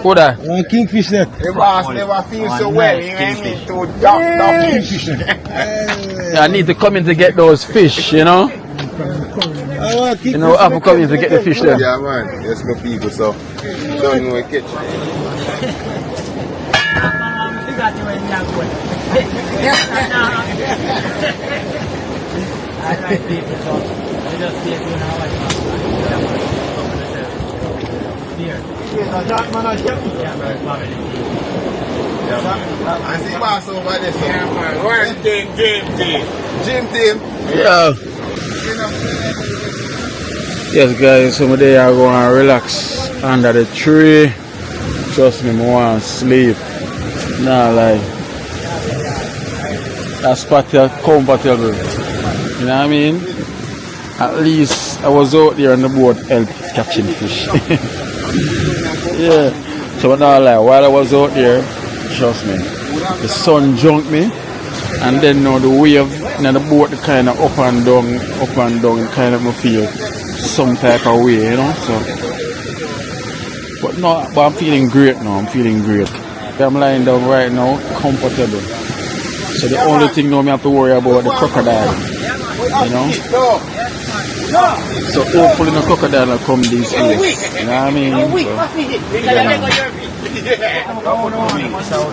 Who that? One kingfish net. The boss never feels so well, you know what I mean? To dump kingfish. I need to come in to get those fish, you know? You know, I have to come in to get the fish there. Yeah, man. There's no people, so don't know a catch. I like people, so I just stay doing how I here. I see boss over there, so. Yeah, man. One team. Gym team. Yeah. Yes, guys, some of them are going to relax under the tree. Trust me, I want to sleep. Nah, like, that spot is comfortable. You know what I mean? At least I was out there on the boat help catching fish. Yeah. So now, like, while I was out there, trust me, the sun junked me, and then now the wave in the boat kind of up and down, kind of feel some type of way, you know. So, but I'm feeling great now. I'm feeling great. I'm lying down right now, comfortable. So the only thing now I have to worry about the crocodile, you know. So hopefully no crocodile will come these days. You know what I mean? So,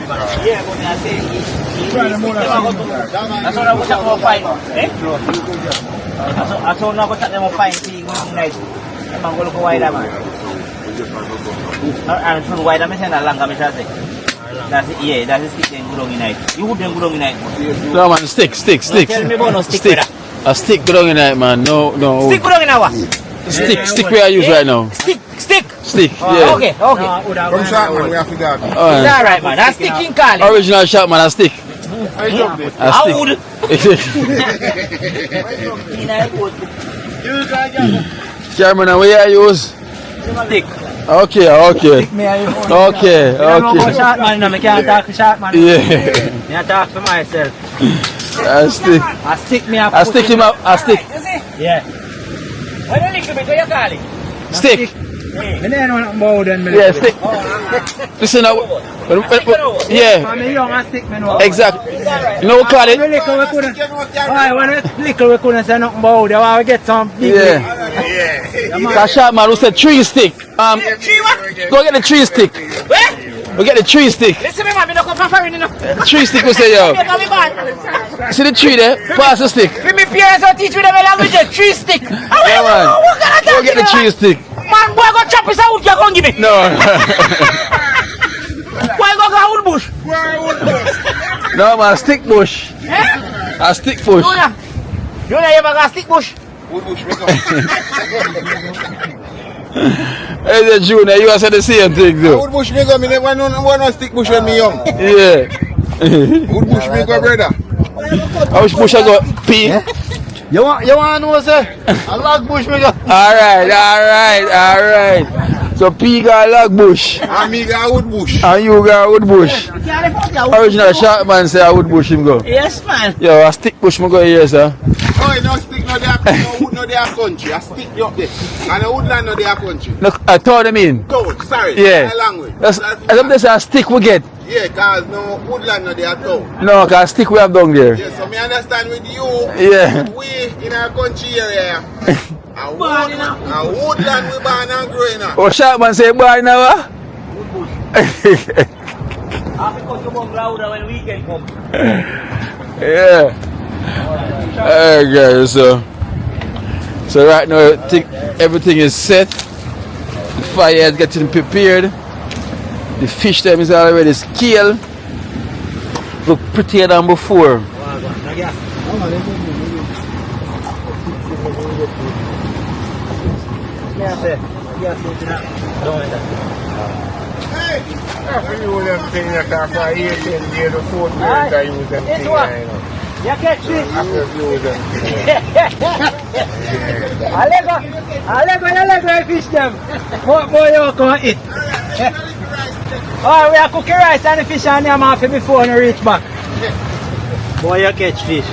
That's it, yeah, that's a stick then good on in night. You would then good on in night. no man, stick. Tell me about no stick. A stick good on night, man. No. Stick good on in our. Stick where I use right now. Stick. Yeah. Okay. From Sharkman, we have to go. It's alright, man. That's stick in Cali. Original shot, man. A stick. I would. Chairman, where you use? Stick. Okay. Stick me. I don't know shot man, I can't talk to shot man. Yeah. I talk to myself. A stick. I stick me up. I stick him up. A stick. Yeah. What a little bit, what you call it? Stick. Yeah, Yeah, stick. Listen now. Yeah. I'm young and stick me now. Exactly. You know what call it? When little we couldn't say nothing about it, I get some big. Yeah. That shot man who said tree stick. Go get the tree stick. Where? We get the tree stick. Listen me man, me don't come from foreign enough. Tree stick we say yo. See the tree there? Pass the stick. My parents will teach me the language, tree stick. Yeah man. Go get the tree stick. Man, boy go chop his out, you can't give me. No. Why go wood bush? No man, stick bush. A stick bush. You know you ever got stick bush? Hey there, Junior, you said the same thing though. Wood bush me go, me never no stick bush when me young. Yeah. Wood bush me go, brother. I wish bush I go pee. You want to know, sir? I log bush me go. Alright. So P got log bush. And me got wood bush. And you got wood bush. Original shark man say I wood bush him go. Yes, man. Yo, a stick bush me go here, sir. Oh, no stick no there, no wood no there country. A stick you up there. And a woodland no there country. Look, I told him in. Go, sorry. Yeah. My language. That's a stick we get. Yeah, cause no woodland no there at all. No, cause stick we have down there. Yeah, so me understand with you. Yeah. We in our country area. A woodland we born and grow in. Oh, shark man say boy now. When the weekend come. Yeah. Alright guys, so right now I think everything is set. The fire is getting prepared. The fish them is already scaled. Look prettier than before. After you them thing that after 18 days or 4 days I use them thing, you know. You catch fish? After you use them thing. I fish them. What boy you come eat? Oh, we are cooking rice and the fish and them off before you reach back. Boy, you catch fish.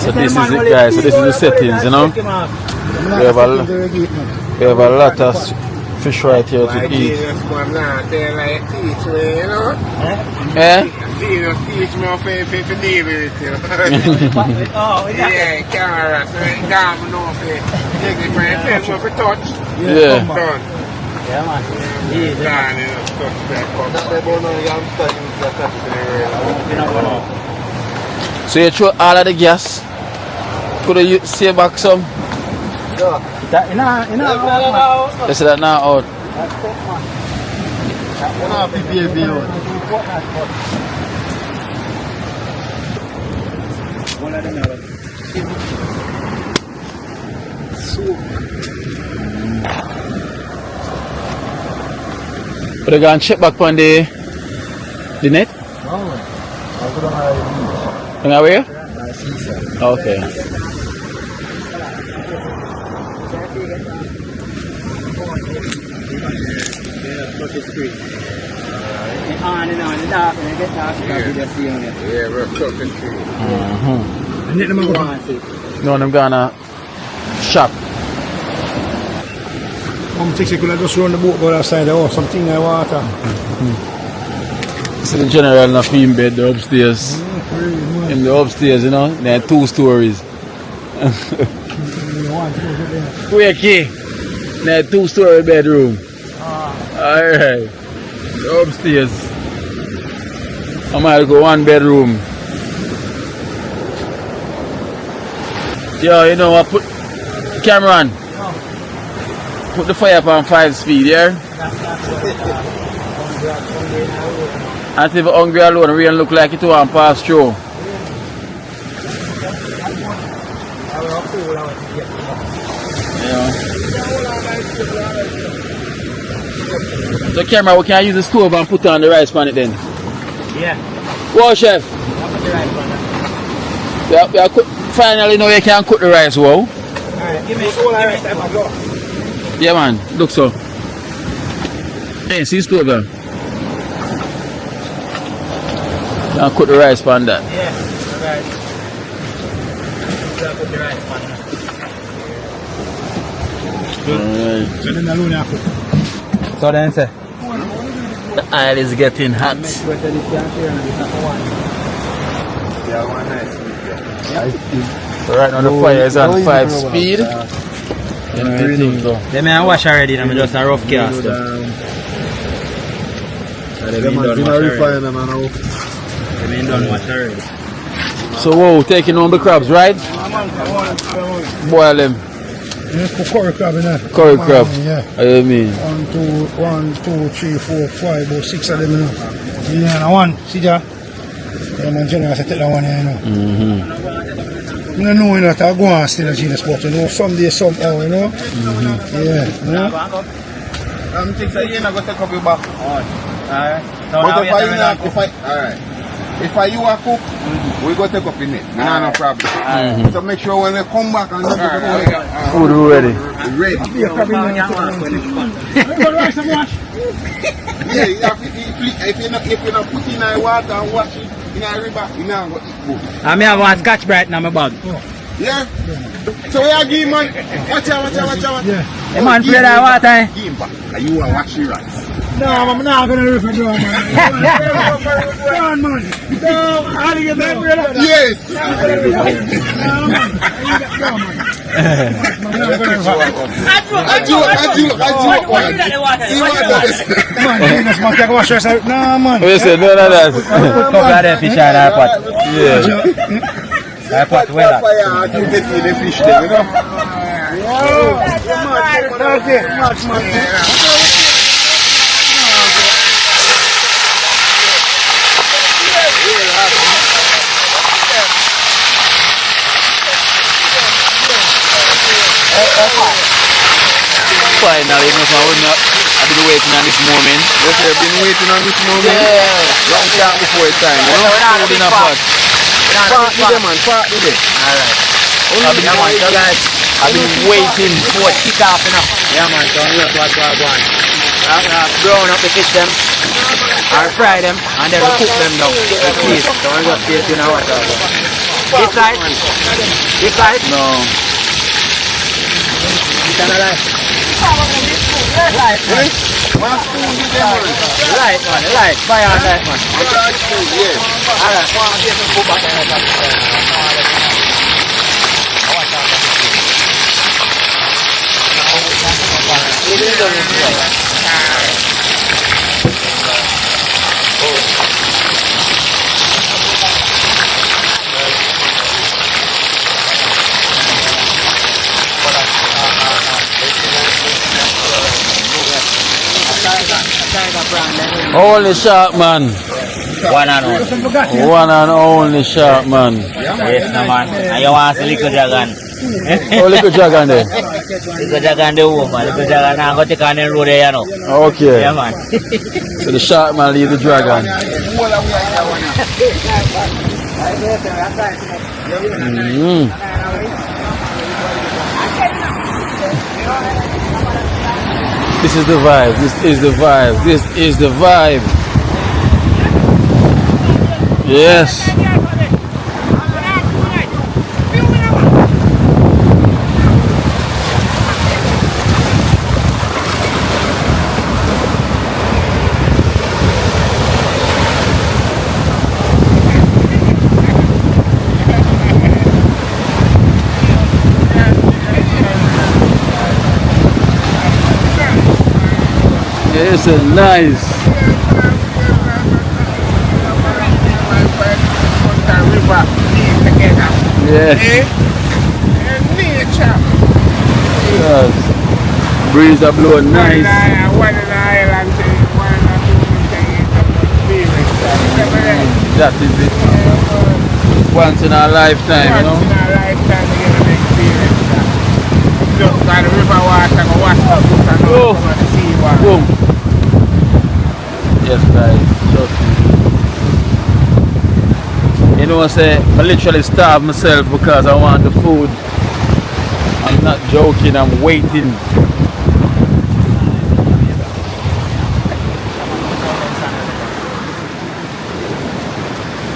So this is it, guys. So this is the settings, you know. We have a lot of fish right here to eat. Eh? Jesus teach me how to deal with it, you know. Yeah, camera, so it can't know if it take it for attention, for touch. Yeah. Done. Yeah, man. Done, you know, touch that cup. So you throw all of the gas. Could you save back some? They say that now out. But they going to check back on the net? No. Where? Okay. On and on, dark, and I get dark, Yeah, we're cooking through. No, I'm gonna shop. Thinks you could have just run the boat go outside the house, something like water. This is the general in a theme bed upstairs. In the upstairs, you know, there are 2 stories. Wakey. There are 2-story bedroom. Alright. Upstairs. I might go 1 bedroom. Yo, you know what? Put Cameron. Put the fire up on 5 speed, yeah? And if you're hungry alone, it really look like it won't pass through. Yeah. So camera, we can use the stove and put on the rice pan it then? Yeah. Whoa, chef. I'll put the rice on that. Finally now you can cook the rice, whoa. Alright, give me all the rice. Yeah man, look so. Hey, see stove there? You can cook the rice pan that. Yeah, alright. I'll put the rice on that. Alright. So then alone I cook. So then say. The oil is getting hot. So right now the fire is on 5 speed. You know everything go. They may wash already, I'm just a rough cast. They may done wash already. So whoa, taking on the crabs, right? Boil them. Curry crab in there. Curry crab. Yeah. What do you mean? 1, 2, 3, 4, 5, about 6 of them, you know. Yeah, and 1, see that? Yeah, man, generally I take that one, you know. You don't know, you know, that I go on still a genius, but you know, someday, somehow, you know. Yeah, you know. I'm thinking you're not going to take up your back. Alright. But if I you a cook, we go take up in it. No problem. So make sure when they come back and Food ready. ready. Yeah, you have to if you're not put in the water and wash it in a river, you know what it goes. I may have one Scotch Brite in my bag. Yeah? So we are give man. Watch out. Yeah. Hey man, play that water, eh? Give him back. And you are watching rice. No, I'm not going to river down, man. Down, man. No, how do you get that, brother? Yes. No, man. What you say? No, that. Cover the fish and our pot. Yeah. Our pot well up. You get me the fish there, you know? Okay, much, man. Finally, you know, so I've been waiting on this moment. Yes, I've been waiting on this moment. Yeah. Long time before it's time. You know? Food in a pot. Part with them, man. Part with them. Alright. Yeah, man, so guys, I've been waiting. More kick off enough. Yeah man, so here's what we're going. Brown up the fish them, or fry them, and then we cook them down. Let's see it. So we're just tasting our water. This side? This side? No. This side alive. Light man. One spoon with them, man. Light man, light. Fire on light man. A large spoon, yes. Alright, go on, get some food back in the Only shark man. One and one. One and only shark man. Yes, no man. And you want to see little dragon. Oh, little dragon there. Little dragon the woman. Little dragon now go take on the road there, you know. Okay. Yeah, man. So the shark man leave the dragon. This is the vibe. This is the vibe. This is the vibe. Yes. It's a nice. Yeah. Yes. Breeze are blowing nice. That is it. Once in a lifetime, you know. Once in a lifetime, you get an experience. Just by the river water, go wash up and Oh. over the sea water. Boom. Yes, guys. Trust me. You know, I literally starved myself because I want the food. I'm not joking. I'm waiting.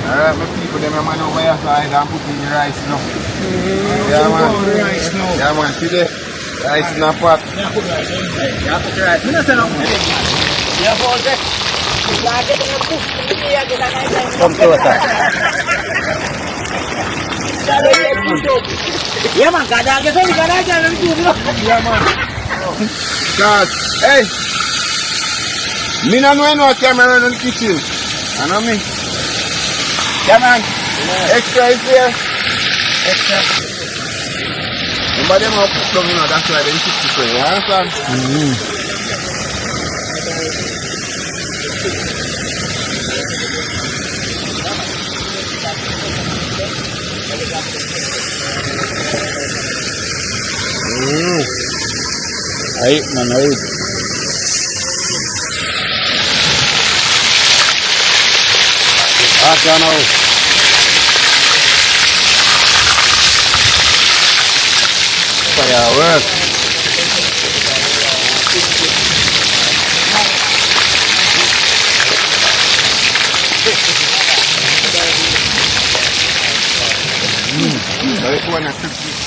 Alright, my people, them man over here side and put in the rice, you know. Yeah, man. Rice now. Yeah, man. See the rice in a pot. Come closer. Yeah, man. Kada get on. Yeah, man. Cause, hey, me no know no camera in the kitchen. You know me? Yeah, man. Extra is here. Extra. Remember them up down, you know, that's why they keep it going. You understand? Ahí, man, ahí. Ah, no. Fireworks. This one is 50.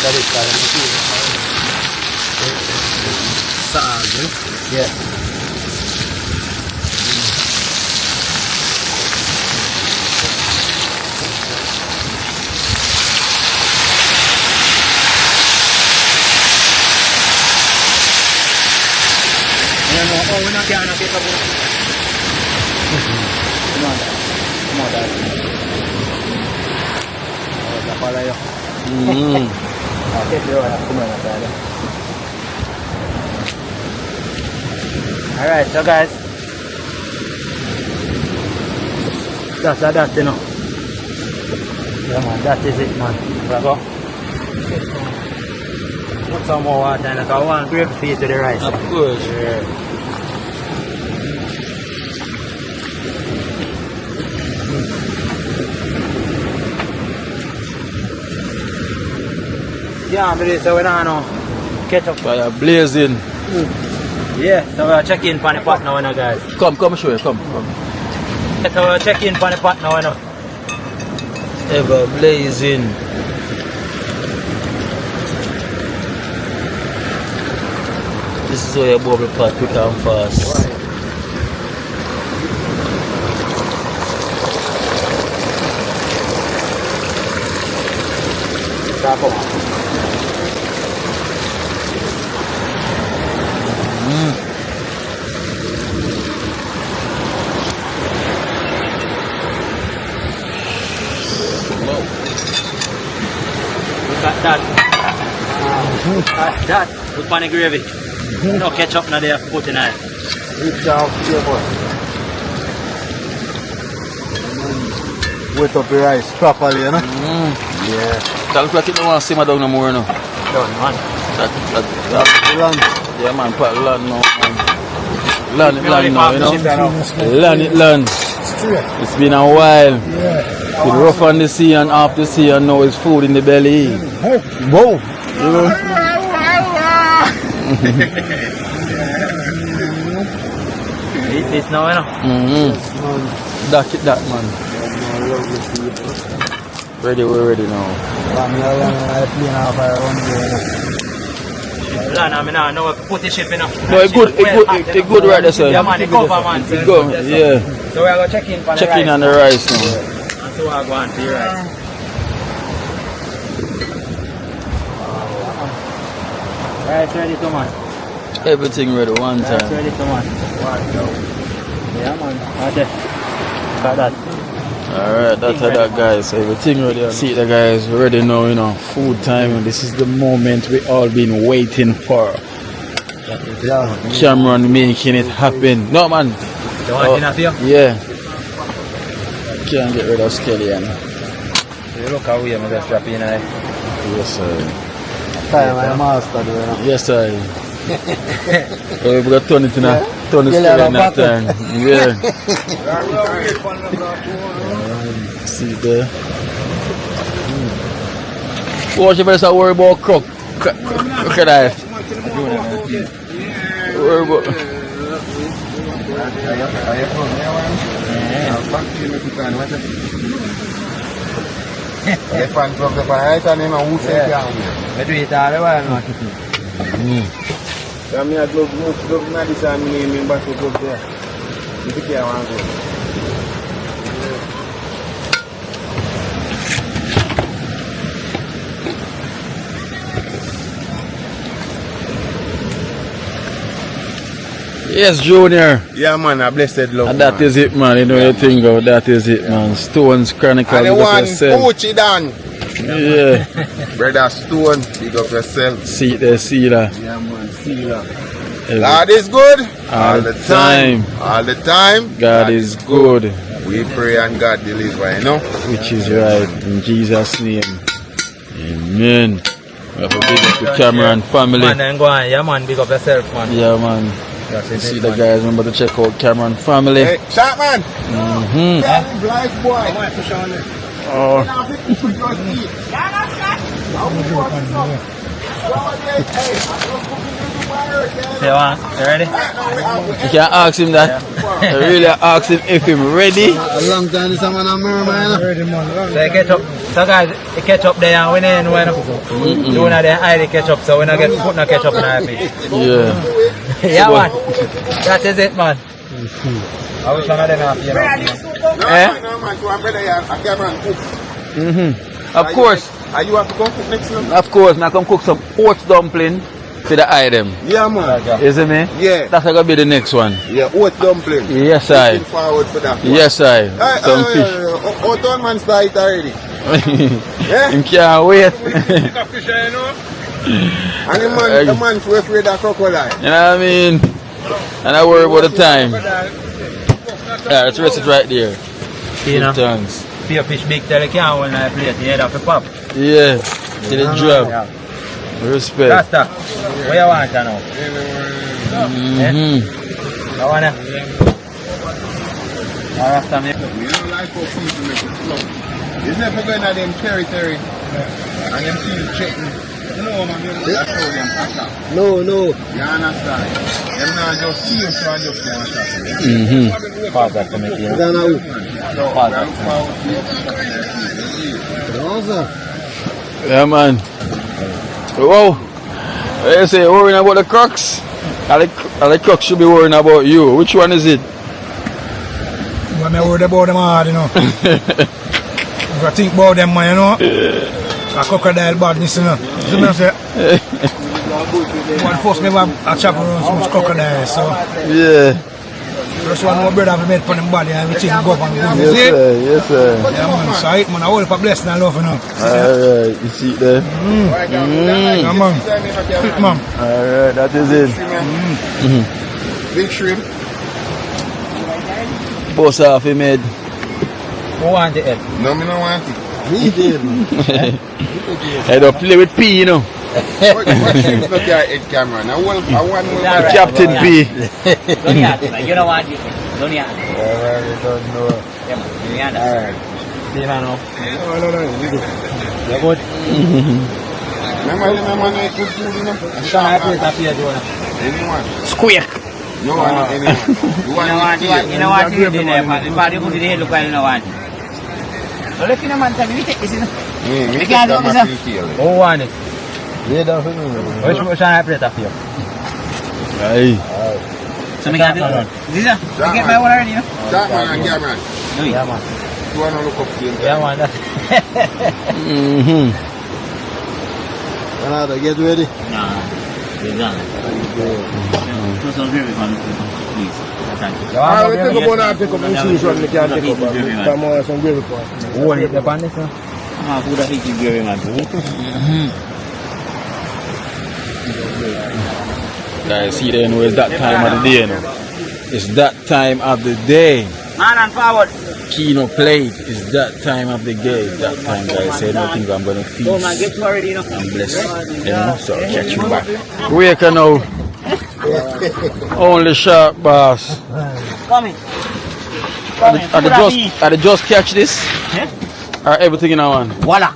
after this, because I'm seeing yeah. Oh, we're not getting a bit of Come on, Dad. Oh, la pala yo. Okay, pero kumain na tayo. Alright, so guys. That's that, you know. Yeah, man, that is it, man. Bravo. Put some more water and I want grape feed to the rice. Of course. Yeah. Yeah, but so we don't know. Ketchup. Fire blazing. Yeah, so we're checking for the pot now, you know, guys. Come show you, come. Yeah, so we're checking for the pot now, you know. Ever blazing. This is how your bubble pot quick and fast. Stop on. That. That. Put pan gravy. No ketchup na there. Put in it. Reach down, careful. Wet up the rice properly, you know? Yeah. That look like you don't want to simmer down no more, no? Done, man. That land. Yeah, man, put land now, man. Land now, you know? Land. It's been a while. Yeah. It's rough on the sea and off the sea, and now it's food in the belly. Whoa! You know? Eat this now, you know? That man. We're ready now. I mean, I know put the ship in. No, it's good right there, sir. Yeah, man, the cover, man. It's good, yeah. So we're going to check in for the Check in rice. on the rice now. And so we're going to the rice. Rice ready to man. Everything ready one Rice time. ready to man. Yeah, man. Okay. Got that. Alright, that's that, guys. Everything ready. See the guys ready now, you know. Food time. This is the moment we all been waiting for. Cameron making it happen. No, man. You want dinner for you? Yeah. Can't get rid of Skelly. You look how we are just dropping in there. Yes, sir. Time I master, you know? Yes, sir. We got turn it in a turn the Skelly in that time. Yeah. See there. Watch your best worry about crocodile. Worry about. Elephant from the fire, and then who say We do it all the while, man. I mean, I glove na this and me remember to glove there. You think I want to go? Yes, Junior. Yeah, man, a blessed love. And that is it, man. You know your thing, go. That is it, man. Stones Chronicle. And the big up one, yourself. Gucci Dan. Yeah. Brother Stone, big up yourself. See there, see that. Yeah, man, see that. God is good all the time. All the time. God is good. We pray and God deliver, you know. Which is right. In Jesus' name. Amen. We have a big up the Cameron family. Man, then go on. Yeah, man. Big up yourself, man. Yeah, man. See the guys, remember to check out Cameron family. Hey, shot man. Black boy. Oh. Say what? You ready? You can ask him that. I really ask him if he's ready. A long time this man a man. Ready, man. So you catch up. So guys, you catch up there and we ain't know when you wanna then hide the ketchup, so we not get put no ketchup in our fish. Yeah. Yeah man. That is it man. I wish one of them have you know. No man, so I'm brother here, I can't run cook. Of course. Are you have to go cook next time? Of course, I come cook some oats dumpling for the item. Yeah man. You see me? Yeah. That's gonna be the next one. Yeah, oat dumpling. Yes, I. Looking forward for that one. Yes, I. Some fish. Oat on man start already. Yeah? Him can't wait. And the man's afraid of crocodile. You know what I mean? And I worry about the time. Yeah, let's rest it right there. You know. Good thanks. Fear fish big tell you can't hold in a plate, you head off the pop. Yeah. To the job. Respect. That's that. What you want now? I wanna. Rasta me. You don't like how people make it flow. It's never going to them territory and them feel threatened. No man, that's how them attack. No. You understand? Them not just see you so I just want to attack. Pause that for me here. Pause that. Yeah, man. Whoa. They say worrying about the crocs. And the crocs should be worrying about you. Which one is it? When I worried about them hard, you know. If I think about them, man, you know, a crocodile badness, you know. So I say, one first me have a chop around so much crocodile, so. Yeah. First one, my brother have made for them body, and we think go up and go. Yes, sir. Yes, sir. Yeah, man, so I hold up a blessing and love, you know. Alright, you see it there? Yeah, man. Fit, man. Alright, that is it. Big shrimp. Post off he made. Who want it? No, me don't want it. He did. I don't play with P, you know. What shrimp look at it, camera? Now, I want more. Captain P. You don't want it. Don't you? I don't know. Yeah, man. Alright. See man now. You're good. Remember, I good food, you know? Anyone? Squeak. No, anyone. You know what you did there, man. The party put it here, look like you know what. So look in the man, we take this, you know. We can't do this, Who want it? Yeah, that's it. Which one I plate for you? Aye. So we can't do it. This is I get my one already, you know. That man and Cameron. Yeah man. You want to look up to him? Yeah man. Another, get ready. We're done. Put some gravy on it, please. Thank you. I will take up one and take up and see which one we can take up. Some more some gravy for. Who want it the pan this one? Ah, food that eating gravy, man. Guys, see then where's that time of the day, you know? It's that time of the day. Man and forward. Kino played. It's that time of the day. That time, guys. Say nothing. I'm gonna feast. Oh man, get you already, you know. I'm blessed. You know, so I'll catch you back. Where can now? Only sharp boss. Come in. Are they just catch this? Yeah. Are everything in our one? Voila.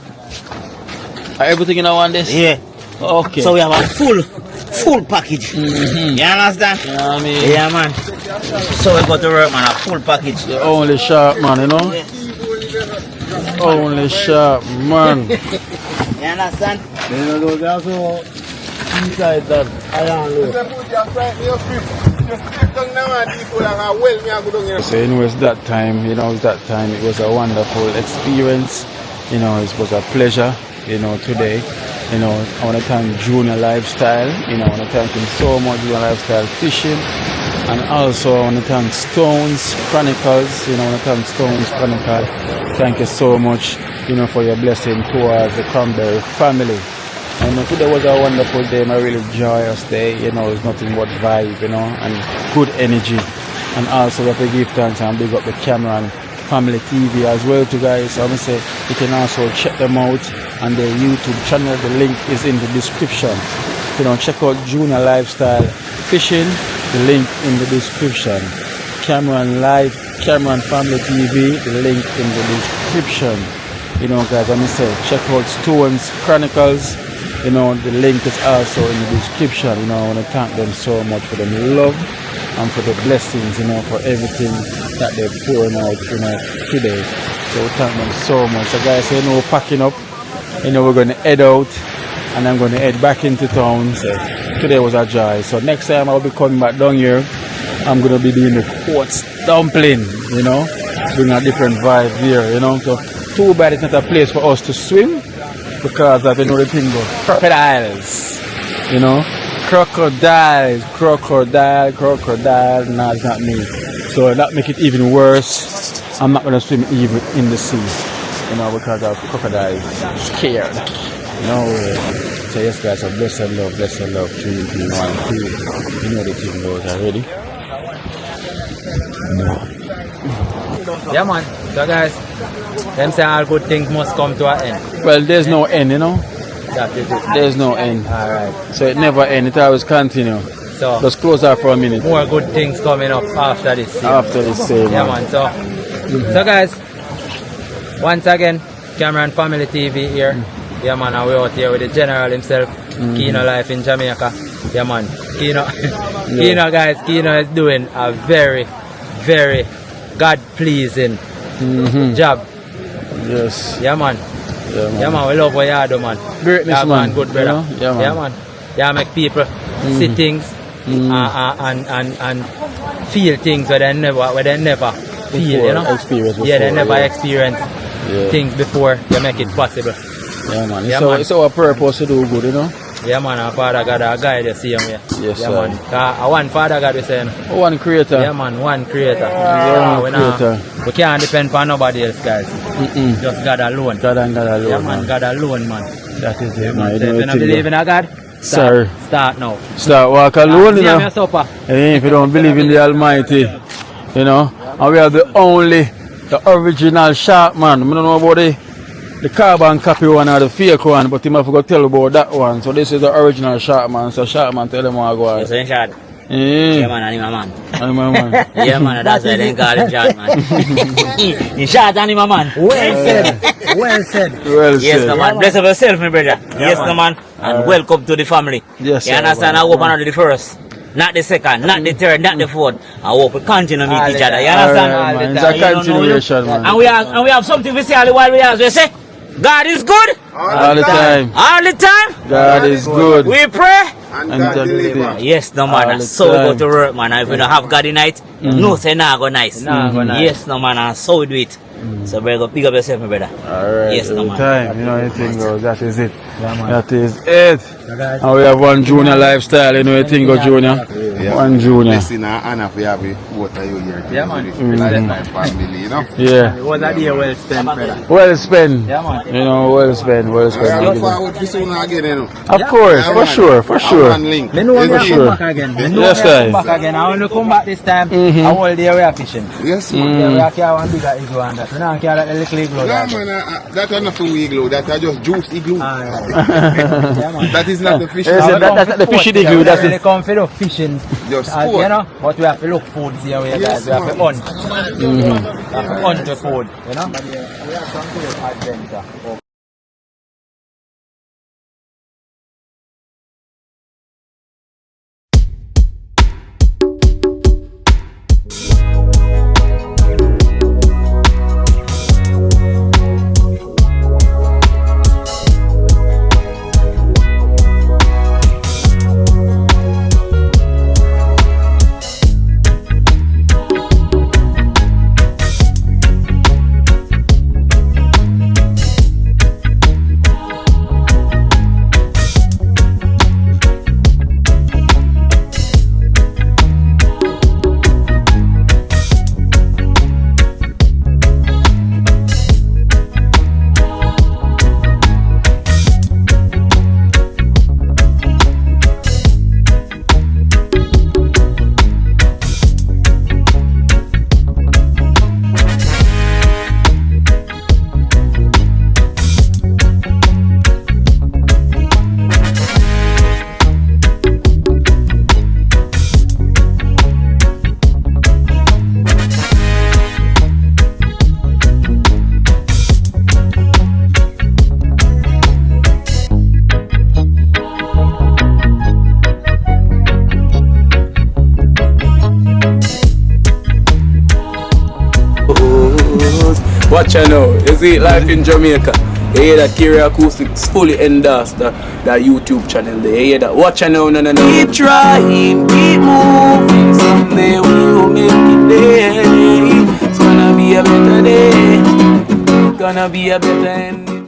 Are everything in our one this? Yeah. Okay. So we have a full package. You understand? You know what I mean? Yeah, man. So we got to work, man. A full package. The only sharp man, you know? Only sharp man. You understand? Inside that iron So you know, it's that time, you know, it's that time. It was a wonderful experience, you know, it was a pleasure, you know, today. You know, I want to thank Junior Lifestyle, you know, I want to thank him so much, Junior Lifestyle Fishing. And also I want to thank Stones Chronicles, you know, I want to thank Stones Chronicles. Thank you so much, you know, for your blessing towards the Cranberry family. And today was a wonderful day, a really joyous day, you know, it's nothing but vibe, you know, and good energy. And also we have to give thanks and big up the Cameron Family TV as well to guys. I want to say you can also check them out on their YouTube channel, the link is in the description. You know, check out Junior Lifestyle Fishing, the link in the description. Cameron Family TV, the link in the description. You know guys, I'm going to say check out Stones Chronicles, You know, the link is also in the description. You know, I want to thank them so much for the love and for the blessings, you know, for everything that they're pouring out, you know, today. So thank them so much. So guys, you know, packing up, you know, we're going to head out and I'm going to head back into town. So today was a joy. So next time I'll be coming back down here, I'm going to be doing the quartz dumpling, you know, bring a different vibe here, you know. So too bad it's not a place for us to swim because I know the thing goes crocodiles, you know. Crocodile, no, it's not me. So that make it even worse. I'm not gonna swim even in the sea, you know, because of crocodiles. I'm scared. No way. So yes guys, so bless and love, 3, 2, 1, 2. You know the thing goes already. Yeah man, so guys, them say all good things must come to an end. Well, there's no end, you know. That is it. There's no end. Alright. So it never ends, it always continue. So just close out for a minute. More good things coming up after this scene. After this scene. Yeah man, so guys, once again, Cameron Family TV here. Yeah man, and we're out here with the general himself, Kino Life in Jamaica. Yeah man, Kino guys, Kino is doing a very, very God-pleasing job. Yes. Yeah man. Yeah man, we love what you do, man. Greatness, yeah, man. Good brother. You know? Yeah man. Yeah, make people see things and feel things where they never feel, you know. Experience before, they never experience things before you make it possible. Yeah man. Yeah, it's our purpose to do good, you know. Yeah man, our Father God our guide the same way. Yes, yeah sir. Man. One Father God we say. One creator. Yeah man, one creator. Creator. We can't depend on nobody else, guys. Just God alone. God and God alone. Yeah man, God alone, man. That is it, man. So if you don't believe in a God, start now. Start walk alone, you know. Hey, if you don't believe in the Almighty, you know. And we are the original shark man. I don't know about the carbon copy one or the fake one, but him have to tell about that one. So this is the original shark man. So shark man tell them how to go on. Yes, in short. Yeah man, animal man. Animal man. Yeah man, that's why they call him short man. In short, animal man. Well said. Well said. Well yes, said. No man. Bless up yourself, my brother. Yes, no man. And welcome to the family. Yes, you understand? I hope I'm not the first, not the second, not the third, not the fourth. I hope we continue to meet each other. You understand? It's a continuation, man. And we have something to say all the while we have. We say, God is good. All the time. All the time. God is good. We pray. And God deliver. Yes, no man. So we go to work, man. If we don't have God in night, no say nah go nice. Yes, no man. So we do it. So brother, pick up yourself, my brother. Alright. Yes, no man. Time, you know, anything goes. That is it. That is it. And we have one junior lifestyle, you know, anything goes junior. One junior. Listen, Anna, we have both of you here. Yeah, man. Family, you know. Yeah. It was a day well spent, brother. Well spent. Yeah, man. You know, well spent. I look forward to soon again, you know. Of course, for sure, for sure. Link. Me know For me sure. come back again. Me know Yes, me sir. come back again. I want to come back this time. I whole day we are fishing. Yes, Yeah, man. we are carrying one bigger igloo and that. We don't carry that little igloo. No, that. man, that is not full igloo. That is just juice igloo. Yeah, man. That is not the fish. Yes, Now we that's come the for fishy sport, igloo, we that's don't really it. come for the fishing. Just You sport. know, but we have to look food here, we guys. We have to hunt. We have to hunt the food, you know. We have some great adventure. Watch out now. You see life in Jamaica. You hear that Kerry Acoustics fully endorsed that YouTube channel there. You hear that? Watch out now, no. Keep trying, keep moving. Someday we will make it there. It's gonna be a better day. Gonna be a better end.